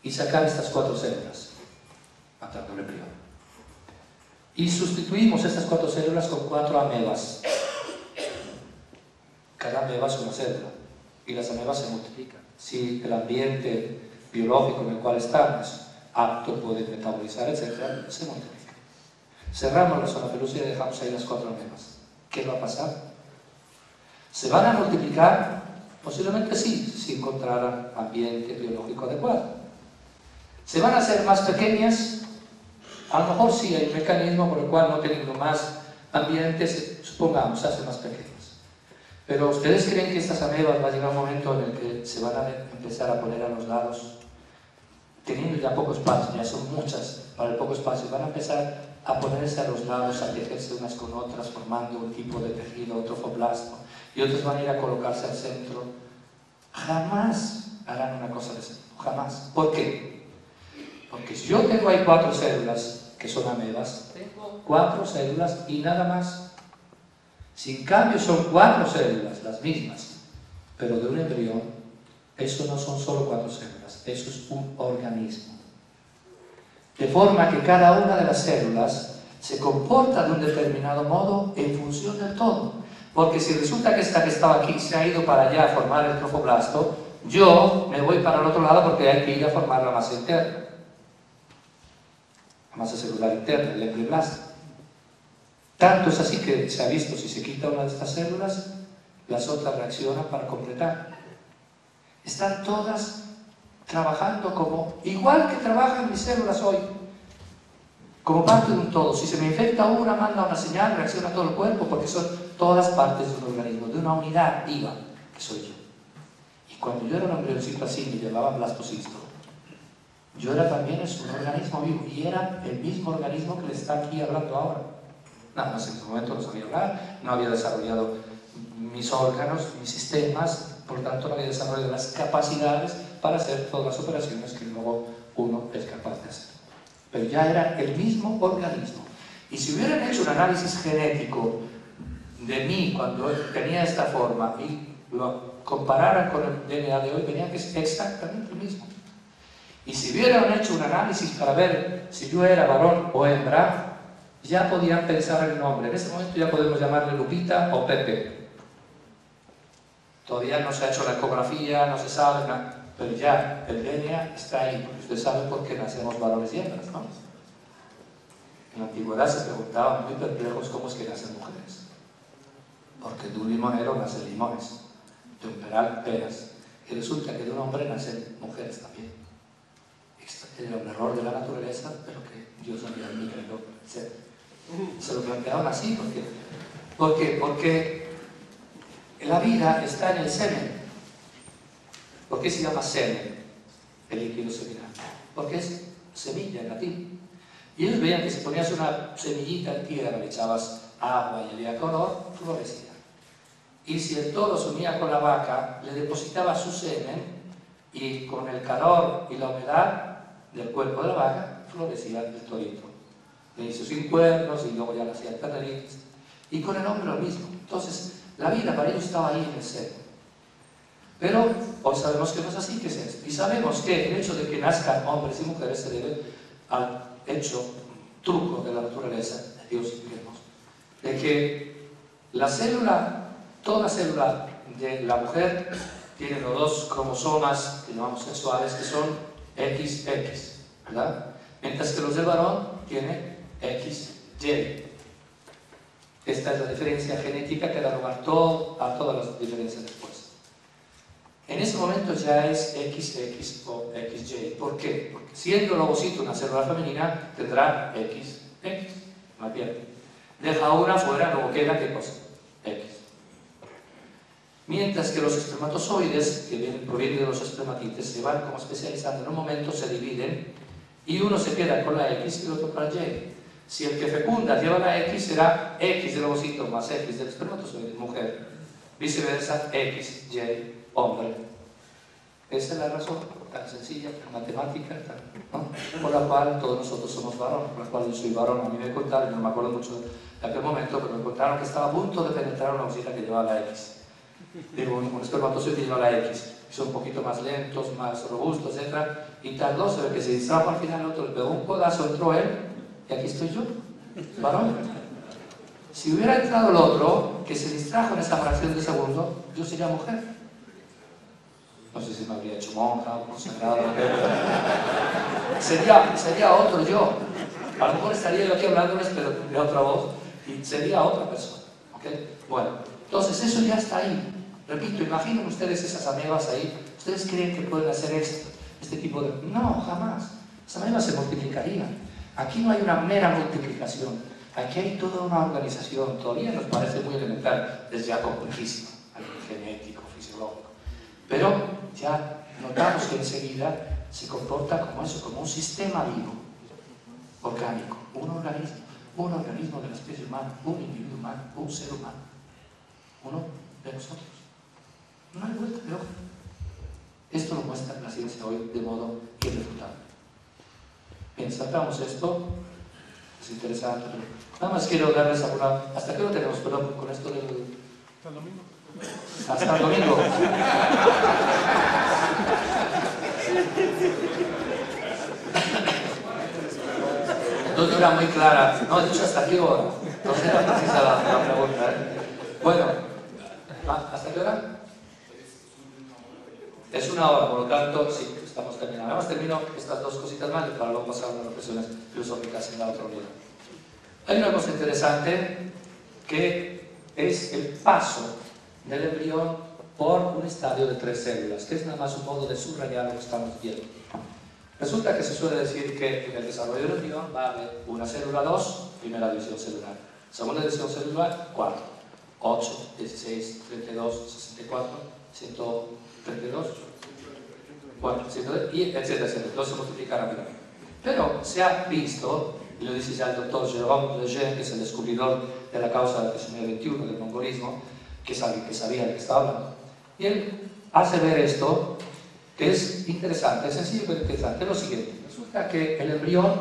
y sacar estas 4 células, matando el embrión. Y sustituimos estas 4 células con 4 amebas. Cada ameba es una célula y las amebas se multiplican. Si el ambiente biológico en el cual estamos apto, puede metabolizar, etc., se multiplica. Cerramos la zona pelúcida y dejamos ahí las 4 amebas. ¿Qué va a pasar? ¿Se van a multiplicar? Posiblemente sí, si encontraran ambiente biológico adecuado. ¿Se van a hacer más pequeñas? A lo mejor sí, hay un mecanismo por el cual, no teniendo más ambiente, supongamos, se hacen más pequeñas. Pero ¿ustedes creen que estas amebas va a llegar un momento en el que se van a empezar a poner a los lados, teniendo ya poco espacio, ya son muchas para el poco espacio, van a empezar a ponerse a los lados, a tejerse unas con otras, formando un tipo de tejido, trofoblasto, y otras van a ir a colocarse al centro? Jamás harán una cosa de ese tipo, jamás. ¿Por qué? Porque si yo tengo ahí 4 células, que son amebas, tengo 4 células y nada más. Si en cambio son 4 células, las mismas, pero de un embrión, eso no son solo 4 células, eso es un organismo. De forma que cada una de las células se comporta de un determinado modo en función del todo. Porque si resulta que esta que estaba aquí se ha ido para allá a formar el trofoblasto, yo me voy para el otro lado porque hay que ir a formar la masa interna. La masa celular interna, el embrioblasto. Tanto es así que se ha visto, si se quita una de estas células, las otras reaccionan para completar. Están todas trabajando como, igual que trabajan mis células hoy, como parte de un todo. Si se me infecta una, manda una señal, reacciona todo el cuerpo, porque son todas partes de un organismo, de una unidad viva, que soy yo. Y cuando yo era un embrioncito así, me llevaba blastocisto, yo era también un organismo vivo, y era el mismo organismo que le está aquí hablando ahora. Nada más en ese momento no sabía hablar, no había desarrollado mis órganos, mis sistemas, por tanto no había desarrollado las capacidades para hacer todas las operaciones que luego uno es capaz de hacer. Pero ya era el mismo organismo. Y si hubieran hecho un análisis genético de mí cuando tenía esta forma y lo compararan con el DNA de hoy, verían que es exactamente el mismo. Y si hubieran hecho un análisis para ver si yo era varón o hembra, ya podían pensar en el nombre. En ese momento ya podemos llamarle Lupita o Pepe. Todavía no se ha hecho la ecografía, no se sabe nada, pero ya el DNA está ahí, porque ustedes saben por qué nacemos varones y hembras, ¿no? En la antigüedad se preguntaban muy perplejos cómo es que nacen mujeres. Porque de un limonero nacen limones, de un peral peras, y resulta que de un hombre nacen mujeres también. era un error de la naturaleza, pero que Dios había querido hacer. Se lo planteaban así, ¿por qué? Porque la vida está en el semen. ¿Por qué se llama semen? El líquido seminal. Porque es semilla en latín. Y ellos veían que si ponías una semillita en tierra, le echabas agua y había color, florecía. Y si el toro se unía con la vaca, le depositaba su semen y con el calor y la humedad del cuerpo de la vaca, florecía el torito. Le hizo sin cuernos y luego ya le hacía terneritas. Y con el hombre lo mismo. Entonces, la vida para ellos estaba ahí en el semen. Pero hoy sabemos que no es así, que es esto. Y sabemos que el hecho de que nazcan hombres y mujeres se debe al hecho truco de la naturaleza, de Dios, digamos, de que la célula, toda célula de la mujer tiene los dos cromosomas que llamamos sexuales, que son XX, ¿verdad? Mientras que los del varón tienen XY. Esta es la diferencia genética que da lugar a todas las diferencias después. En ese momento ya es XX o XY. ¿Por qué? Porque siendo el ovocito una célula femenina, tendrá XX, más bien. Deja una fuera, luego queda, ¿qué cosa? X. Mientras que los espermatozoides, que provienen de los espermatites, se van como especializando en un momento, se dividen, y uno se queda con la X y el otro con la Y. Si el que fecunda lleva la X, será X del ovocito más X del espermatozoide, mujer. Viceversa, X, Y, hombre. Esa es la razón tan sencilla, tan matemática, ¿no? Por la cual todos nosotros somos varones, por la cual yo soy varón. A mí me contaron, no me acuerdo mucho de aquel momento, pero me contaron que estaba a punto de penetrar una ovocita que llevaba la X. Digo, un espermatozoide que lleva la X. Son un poquito más lentos, más robustos, etc. Y tardó, se ve que se distrajo al final, el otro le pegó un codazo, entró él, y aquí estoy yo, varón. Si hubiera entrado el otro, que se distrajo en esa fracción de segundo, yo sería mujer. No sé si me habría hecho monja o consagrada, sería otro yo. A lo mejor estaría yo aquí hablándoles, pero tendría otra voz y sería otra persona. ¿Okay? Bueno, entonces eso ya está ahí. Repito, imaginen ustedes esas amebas ahí. ¿Ustedes creen que pueden hacer este tipo de...? No, jamás. Las amebas se multiplicarían. Aquí no hay una mera multiplicación. Aquí hay toda una organización. Todavía nos parece muy elemental, es ya complejísima, algo genético, fisiológico. Pero ya notamos que enseguida se comporta como eso, como un sistema vivo, orgánico, un organismo de la especie humana, un individuo humano, un ser humano, uno de nosotros. No hay vuelta de hoja. Esto lo muestra la ciencia hoy de modo irrefutable. Bien, saltamos esto, es interesante, pero nada más quiero darles alguna... ¿Hasta qué lo tenemos? Perdón, con esto del... ¿Hasta el domingo? Hasta el domingo. No era muy clara. No, he dicho hasta qué hora. No era precisa la pregunta. Bueno, ¿hasta qué hora? Es una hora, por lo tanto, sí, estamos terminando. Además termino estas dos cositas más para luego pasar a unas reflexiones filosóficas en la otra unidad. Hay una cosa interesante que es el paso del embrión por un estadio de 3 células, que es nada más un modo de subrayar lo que estamos viendo. Resulta que se suele decir que en el desarrollo del embrión va a haber una célula 2, primera división celular, segunda división celular, 4, 8, 16, 32, 64, 132, 4, 102, y etcétera, etcétera. Todo se multiplica rápidamente. Pero se ha visto, y lo dice ya el doctor Jérôme Lejeune, que es el descubridor de la causa del trisomía 21, del mongolismo, que es alguien que sabía de qué estaba hablando. Y él hace ver esto, que es interesante, es sencillo pero interesante. Es lo siguiente: resulta que el embrión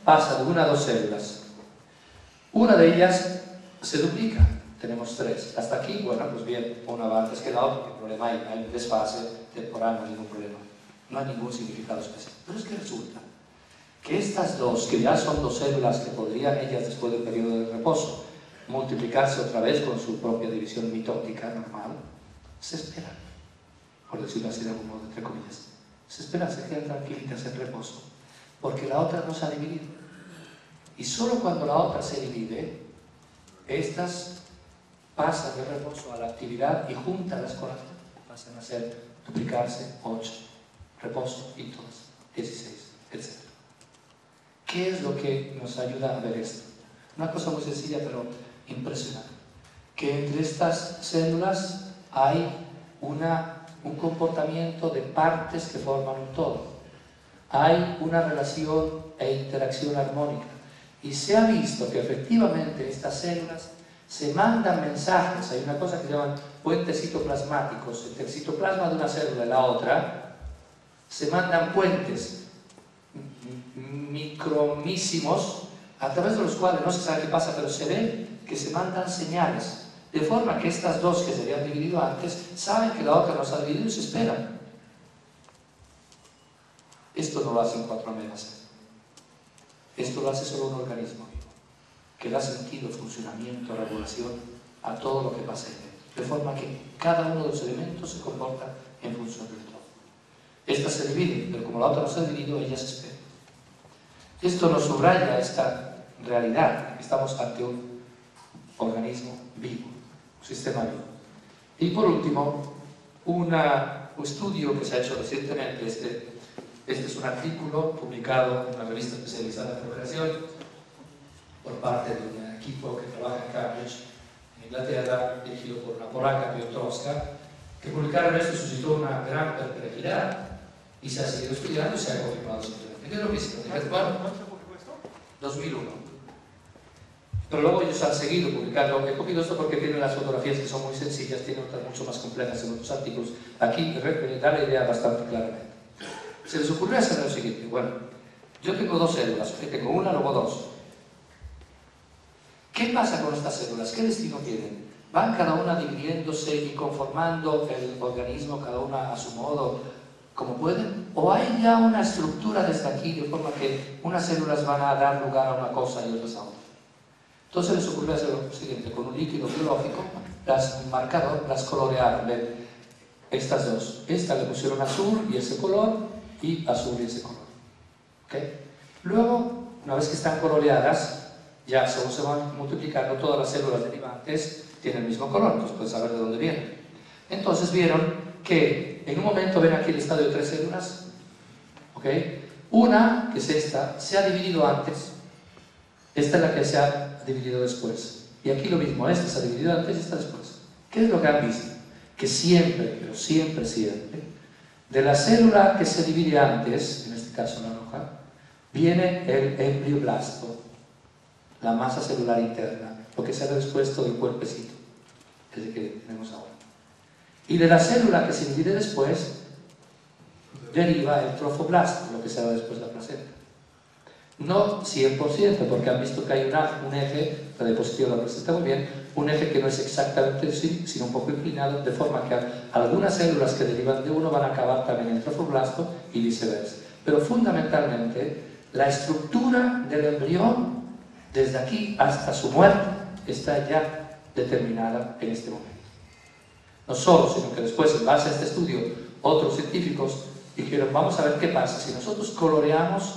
pasa de una a 2 células. Una de ellas se duplica, tenemos 3. Hasta aquí, bueno, pues bien, una va antes que la otra, ¿qué problema hay? Hay un desfase temporal, no hay ningún problema. No hay ningún significado especial. Pero es que resulta que estas dos, que ya son 2 células que podrían ellas, después del periodo de reposo, multiplicarse otra vez con su propia división mitótica normal, se esperan, por decirlo así de algún modo, entre comillas, se esperan, se quedan tranquilitas en reposo, porque la otra no se ha dividido. Y solo cuando la otra se divide, estas pasan de reposo a la actividad y juntas con las pasan a ser duplicarse 8, reposo y todas 16. etc. ¿Qué es lo que nos ayuda a ver esto? Una cosa muy sencilla pero impresionante. Que entre estas células hay un comportamiento de partes que forman un todo. Hay una relación e interacción armónica. Y se ha visto que efectivamente estas células se mandan mensajes. Hay una cosa que se llaman puentes citoplasmáticos. Entre el citoplasma de una célula y la otra se mandan puentes micromísimos a través de los cuales no se sabe qué pasa, pero se ve que se mandan señales. De forma que estas dos que se habían dividido antes saben que la otra no se ha dividido y se esperan. Esto no lo hacen 4 amebas. Esto lo hace solo un organismo vivo, que da sentido, funcionamiento, regulación a todo lo que pasa en él. De forma que cada uno de los elementos se comporta en función del todo. Esta se divide, pero como la otra no se ha dividido, ella se espera. Esto nos subraya esta realidad, que estamos ante un organismo vivo, un sistema vivo. Y por último, un estudio que se ha hecho recientemente, este es un artículo publicado en una revista especializada en procreación por parte de un equipo que trabaja en Cambridge, en Inglaterra, dirigido por una polaca, Piotrowska, que publicaron esto suscitó una gran perplejidad y se ha seguido estudiando y se ha confirmado simplemente. ¿Qué es lo que hicieron? ¿Cuándo se publicó esto? 2001. Pero luego ellos han seguido publicando. He cogido esto porque tienen las fotografías que son muy sencillas, tienen otras mucho más complejas en otros artículos. Aquí da la idea bastante claramente. Se les ocurrió hacer lo siguiente. Bueno, yo tengo 2 células, tengo una, luego 2. ¿Qué pasa con estas células? ¿Qué destino tienen? ¿Van cada una dividiéndose y conformando el organismo, cada una a su modo, como pueden? ¿O hay ya una estructura desde aquí, de forma que unas células van a dar lugar a una cosa y otras a otra? Entonces les ocurrió hacer lo siguiente. Con un líquido biológico, las colorearon. ¿Ven? Estas dos. Esta le pusieron azul y ese color, y azul y ese color. ¿Okay? Luego, una vez que están coloreadas, ya según se van multiplicando, todas las células derivantes tienen el mismo color, entonces pueden saber de dónde vienen. Entonces vieron que en un momento, ven aquí el estadio de 3 células, ¿okay? Una, que es esta, se ha dividido antes, esta es la que se ha dividido después. Y aquí lo mismo, esta se ha dividido antes y esta después. ¿Qué es lo que han visto? Que siempre, pero siempre, de la célula que se divide antes, en este caso la roja, viene el embrioblasto, la masa celular interna, lo que sale después todo el cuerpecito, es el que tenemos ahora. Y de la célula que se divide después, deriva el trofoblasto, lo que sale después de la placenta. No 100%, porque han visto que hay un eje, la diapositiva lo presenta muy bien, un eje que no es exactamente así, sino un poco inclinado, de forma que algunas células que derivan de uno van a acabar también en el trofoblasto y viceversa. Pero fundamentalmente, la estructura del embrión, desde aquí hasta su muerte, está ya determinada en este momento. No solo, sino que después, en base a este estudio, otros científicos dijeron, vamos a ver qué pasa si nosotros coloreamos,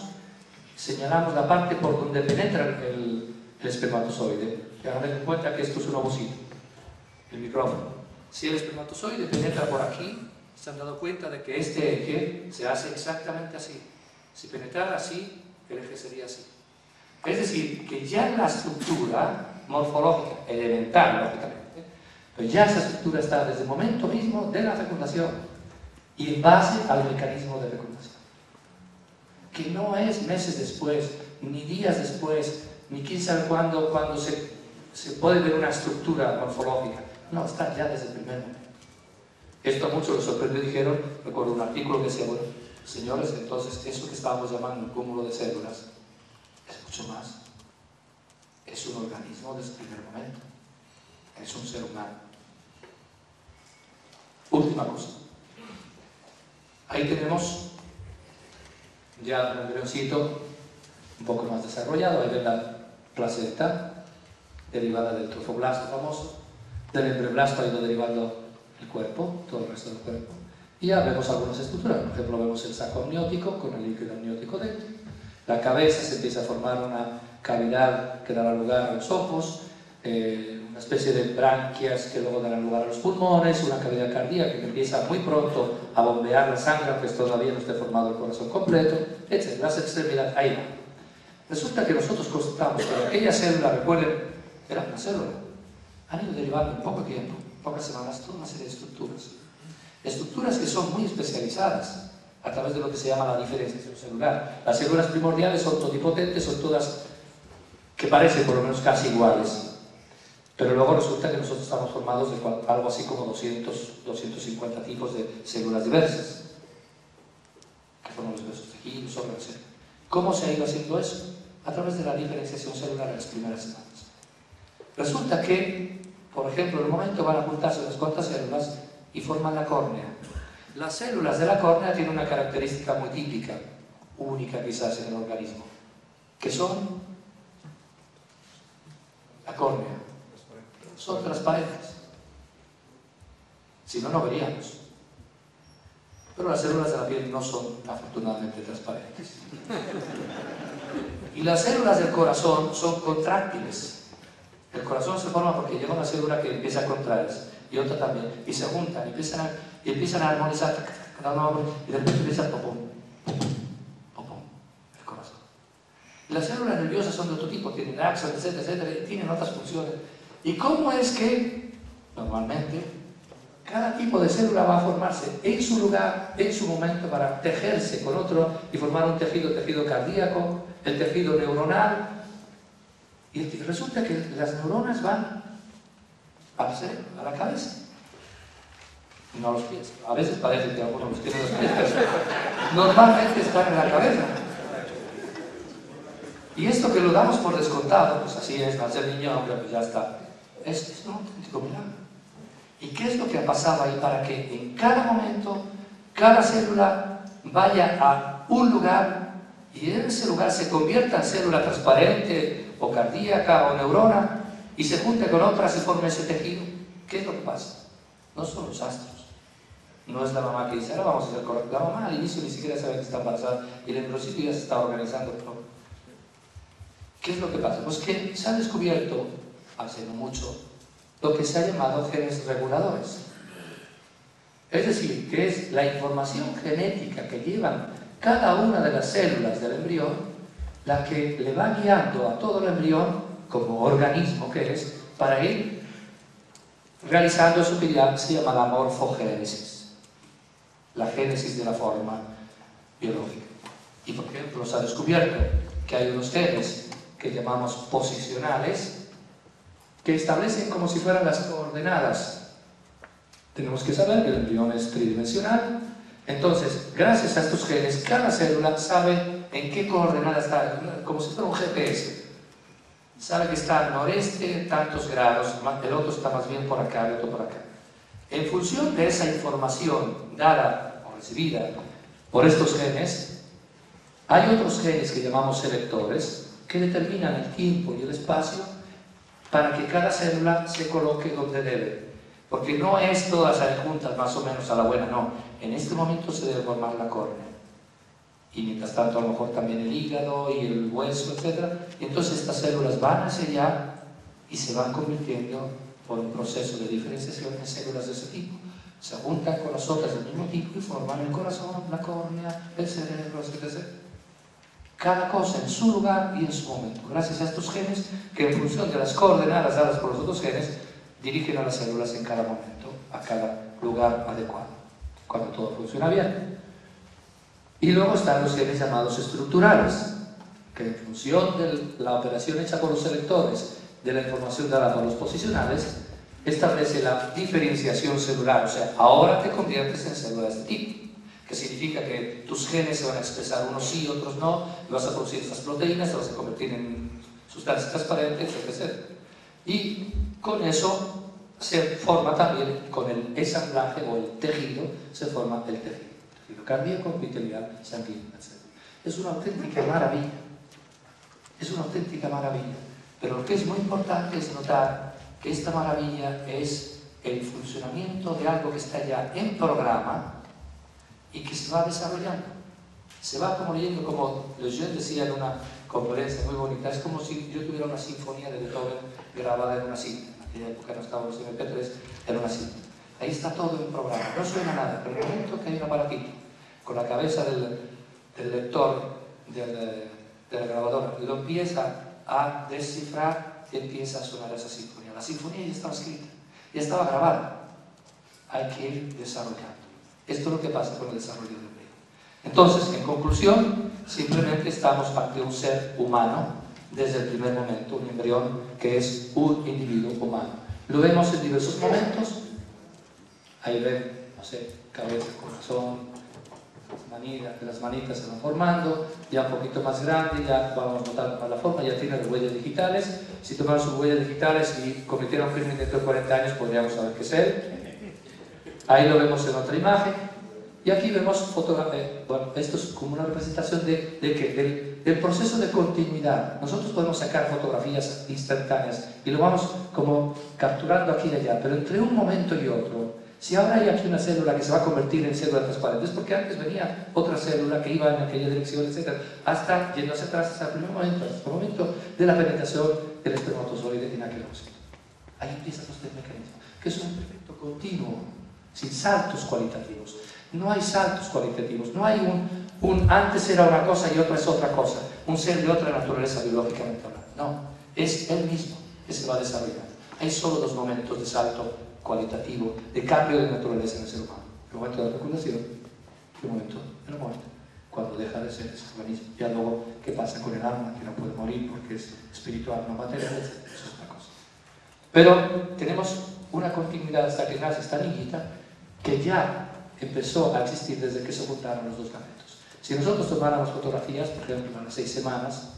señalamos la parte por donde penetra el espermatozoide. Hagan en cuenta que esto es un ovocito, el micrófono. Si el espermatozoide penetra por aquí, se han dado cuenta de que este eje se hace exactamente así. Si penetrara así, el eje sería así. Es decir, que ya la estructura morfológica, elemental, lógicamente, pues ya esa estructura está desde el momento mismo de la fecundación y en base al mecanismo de fecundación. Que no es meses después, ni días después, ni quién sabe cuándo se puede ver una estructura morfológica. No, está ya desde el primer momento. Esto a muchos les sorprendió y dijeron, recuerdo un artículo que decía, bueno, señores, entonces eso que estábamos llamando un cúmulo de células es mucho más. Es un organismo desde el primer momento. Es un ser humano. Última cosa. Ahí tenemos ya un embrioncito un poco más desarrollado. Ahí ven la placenta derivada del trofoblasto famoso. Del embrioblasto ha ido derivando el cuerpo, todo el resto del cuerpo. Y ya vemos algunas estructuras. Por ejemplo, vemos el saco amniótico con el líquido amniótico dentro. La cabeza, se empieza a formar una cavidad que dará lugar a los ojos, una especie de branquias que luego darán lugar a los pulmones, una cavidad cardíaca que empieza muy pronto a bombear la sangre, aunque todavía no esté formado el corazón completo, etc. Las extremidades, ahí va. Resulta que nosotros constatamos que aquella célula, recuerden, era una célula, han ido derivando en poco tiempo, pocas semanas, toda una serie de estructuras que son muy especializadas a través de lo que se llama la diferenciación celular. Las células primordiales son totipotentes, son todas que parecen por lo menos casi iguales, pero luego resulta que nosotros estamos formados de algo así como 250 tipos de células diversas, que forman los diversos tejidos, órganos, etc. ¿Cómo se ha ido haciendo eso? A través de la diferenciación celular en las primeras semanas. Resulta que, por ejemplo, en un momento van a juntarse unas cuantas células y forman la córnea. Las células de la córnea tienen una característica muy típica, única quizás en el organismo, que son la córnea. Son transparentes. Si no, no veríamos. Pero las células de la piel no son afortunadamente transparentes. Y las células del corazón son contráctiles. El corazón se forma porque llega una célula que empieza a contraerse y otra también, y se juntan, y empiezan a armonizar cada uno, y de repente empieza popón, el corazón. Y las células nerviosas son de otro tipo, tienen axones, etcétera, etcétera, y tienen otras funciones. ¿Y cómo es que, normalmente, cada tipo de célula va a formarse en su lugar, en su momento, para tejerse con otro y formar un tejido, el tejido cardíaco, el tejido neuronal? Y resulta que las neuronas van al cerebro, a la cabeza, no a los pies. A veces parece que algunos los tienen los pies, pero normalmente están en la cabeza. Y esto que lo damos por descontado, pues así es, nacer niño, hombre, pues ya está. Es un auténtico milagro. ¿Y qué es lo que ha pasado ahí para que en cada momento, cada célula vaya a un lugar y en ese lugar se convierta en célula transparente o cardíaca o neurona y se junte con otras y forme ese tejido? ¿Qué es lo que pasa? No son los astros. No es la mamá que dice, ahora vamos a hacer correcto. La mamá al inicio ni siquiera sabe que está embarazada y el embriocito ya se está organizando. ¿Qué es lo que pasa? Pues que se ha descubierto, hace no mucho, lo que se ha llamado genes reguladores. Es decir, que es la información genética que llevan cada una de las células del embrión la que le va guiando a todo el embrión, como organismo que es, para ir realizando eso que ya se llama la morfogénesis, la génesis de la forma biológica. Y por ejemplo, se ha descubierto que hay unos genes que llamamos posicionales, que establecen como si fueran las coordenadas. Tenemos que saber que el embrión es tridimensional, entonces, gracias a estos genes, cada célula sabe en qué coordenada está, como si fuera un GPS. Sabe que está al noreste, tantos grados, el otro está más bien por acá, el otro por acá. En función de esa información dada o recibida por estos genes, hay otros genes que llamamos selectores, que determinan el tiempo y el espacio para que cada célula se coloque donde debe. Porque no es todas juntas más o menos a la buena, no. En este momento se debe formar la córnea. Y mientras tanto a lo mejor también el hígado y el hueso, etc. Entonces estas células van hacia allá y se van convirtiendo por un proceso de diferenciación en células de ese tipo. Se juntan con las otras del mismo tipo y forman el corazón, la córnea, el cerebro, etc. Cada cosa en su lugar y en su momento. Gracias a estos genes que en función de las coordenadas dadas por los otros genes dirigen a las células en cada momento, a cada lugar adecuado, cuando todo funciona bien. Y luego están los genes llamados estructurales, que en función de la operación hecha por los selectores, de la información dada por los posicionales, establece la diferenciación celular, o sea, ahora te conviertes en célula de este tipo, que significa que tus genes se van a expresar unos sí, otros no, y vas a producir estas proteínas, te vas a convertir en sustancias transparentes, etc. Y con eso se forma también, con el ensamblaje o el tejido, se forma el tejido cardíaco, epitelial, sanguíneo, etc. Es una auténtica maravilla. Es una auténtica maravilla. Pero lo que es muy importante es notar que esta maravilla es el funcionamiento de algo que está ya en programa y que se va desarrollando. Se va como leyendo, como Lejeune decía en una conferencia muy bonita, es como si yo tuviera una sinfonía de Beethoven grabada en una cinta. en la época no estaban los MP3, era una cinta. Ahí está todo en programa, no suena nada, pero en el momento que hay un aparatito con la cabeza del lector de la grabadora, lo empieza a descifrar y empieza a sonar esa sinfonía. La sinfonía ya estaba escrita, ya estaba grabada. Hay que ir desarrollando. Esto es lo que pasa con el desarrollo del embrión. Entonces, en conclusión, simplemente estamos ante un ser humano desde el primer momento, un embrión que es un individuo humano. Lo vemos en diversos momentos. Ahí ven, no sé, cabeza, corazón, las manitas se van formando, ya un poquito más grande, ya vamos notando más la forma, ya tiene las huellas digitales. Si tomamos sus huellas digitales y cometiera un crimen dentro de 40 años, podríamos saber qué es él. Ahí lo vemos en otra imagen. Y aquí vemos fotografía. Bueno, esto es como una representación del proceso de continuidad. Nosotros podemos sacar fotografías instantáneas y lo vamos como capturando aquí y allá, pero entre un momento y otro, si ahora hay aquí una célula que se va a convertir en célula transparente, es porque antes venía otra célula que iba en aquella dirección, etc. Hasta yendo hacia atrás, hasta el primer momento, hasta el momento de la penetración del espermatozoide en aquel ovocito. Ahí empieza este mecanismo, que es un efecto continuo, sin saltos cualitativos. No hay saltos cualitativos, no hay un antes era una cosa y otra es otra cosa, un ser de otra naturaleza biológicamente hablando. No, es él mismo que se va desarrollando. Hay solo dos momentos de salto cualitativo, de cambio de naturaleza en el ser humano. El momento de la fecundación y el momento cuando deja de ser ese organismo. Ya luego, ¿qué pasa con el alma? Que no puede morir porque es espiritual, no material, etc. Eso es otra cosa. Pero tenemos una continuidad hasta que nace esta niñita que ya empezó a existir desde que se juntaron los dos gametos. Si nosotros tomáramos fotografías, por ejemplo, a las 6 semanas,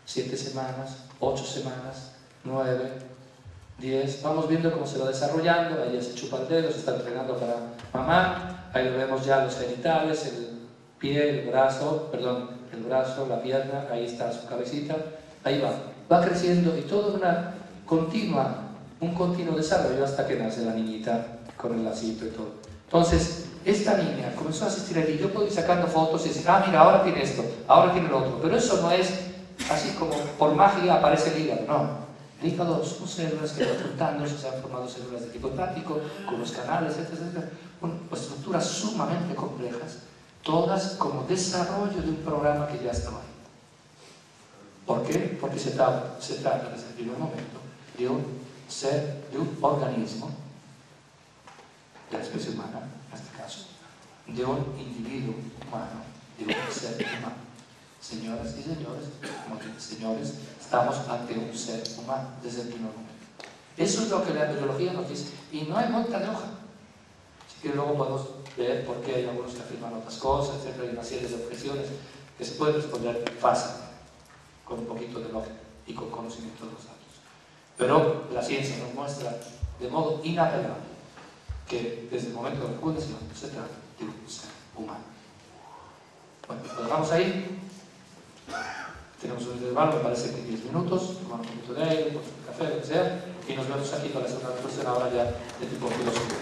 7 semanas, 8 semanas, 9, 10, vamos viendo cómo se va desarrollando. Ahí ya se chupa el dedo, se está entrenando para mamar. Ahí lo vemos ya los genitales, el pie, el brazo, la pierna, ahí está su cabecita. Ahí va creciendo y todo un continuo desarrollo hasta que nace la niñita con el lacito y todo. Entonces, esta niña comenzó a asistir aquí. Yo puedo ir sacando fotos y decir, mira, ahora tiene esto, ahora tiene lo otro. Pero eso no es así como por magia aparece el hígado, no. El hígado son células que van juntándose, se han formado células de tipo hepático, con los canales, etc. Estructuras sumamente complejas, todas como desarrollo de un programa que ya estaba ahí. ¿Por qué? Porque se trata desde el primer momento de un ser, de un organismo, de la especie humana, en este caso, de un individuo humano, de un ser humano. Señoras y señores, como dicen, señores, estamos ante un ser humano desde el primer momento. Eso es lo que la embriología nos dice, y no hay vuelta de hoja. Así que luego podemos ver por qué hay algunos que afirman otras cosas, etc. Hay una serie de objeciones que se pueden responder fácil, con un poquito de lógica y con conocimiento de los datos. Pero la ciencia nos muestra de modo inapelable que desde el momento de la fecundación se trata de un ser humano. Bueno, lo dejamos ahí. Tenemos un intervalo, me parece que 10 minutos, tomamos un poquito de aire, un poquito de café, lo que sea, y nos vemos aquí para hacer una reflexión ahora ya de tipo filosófico.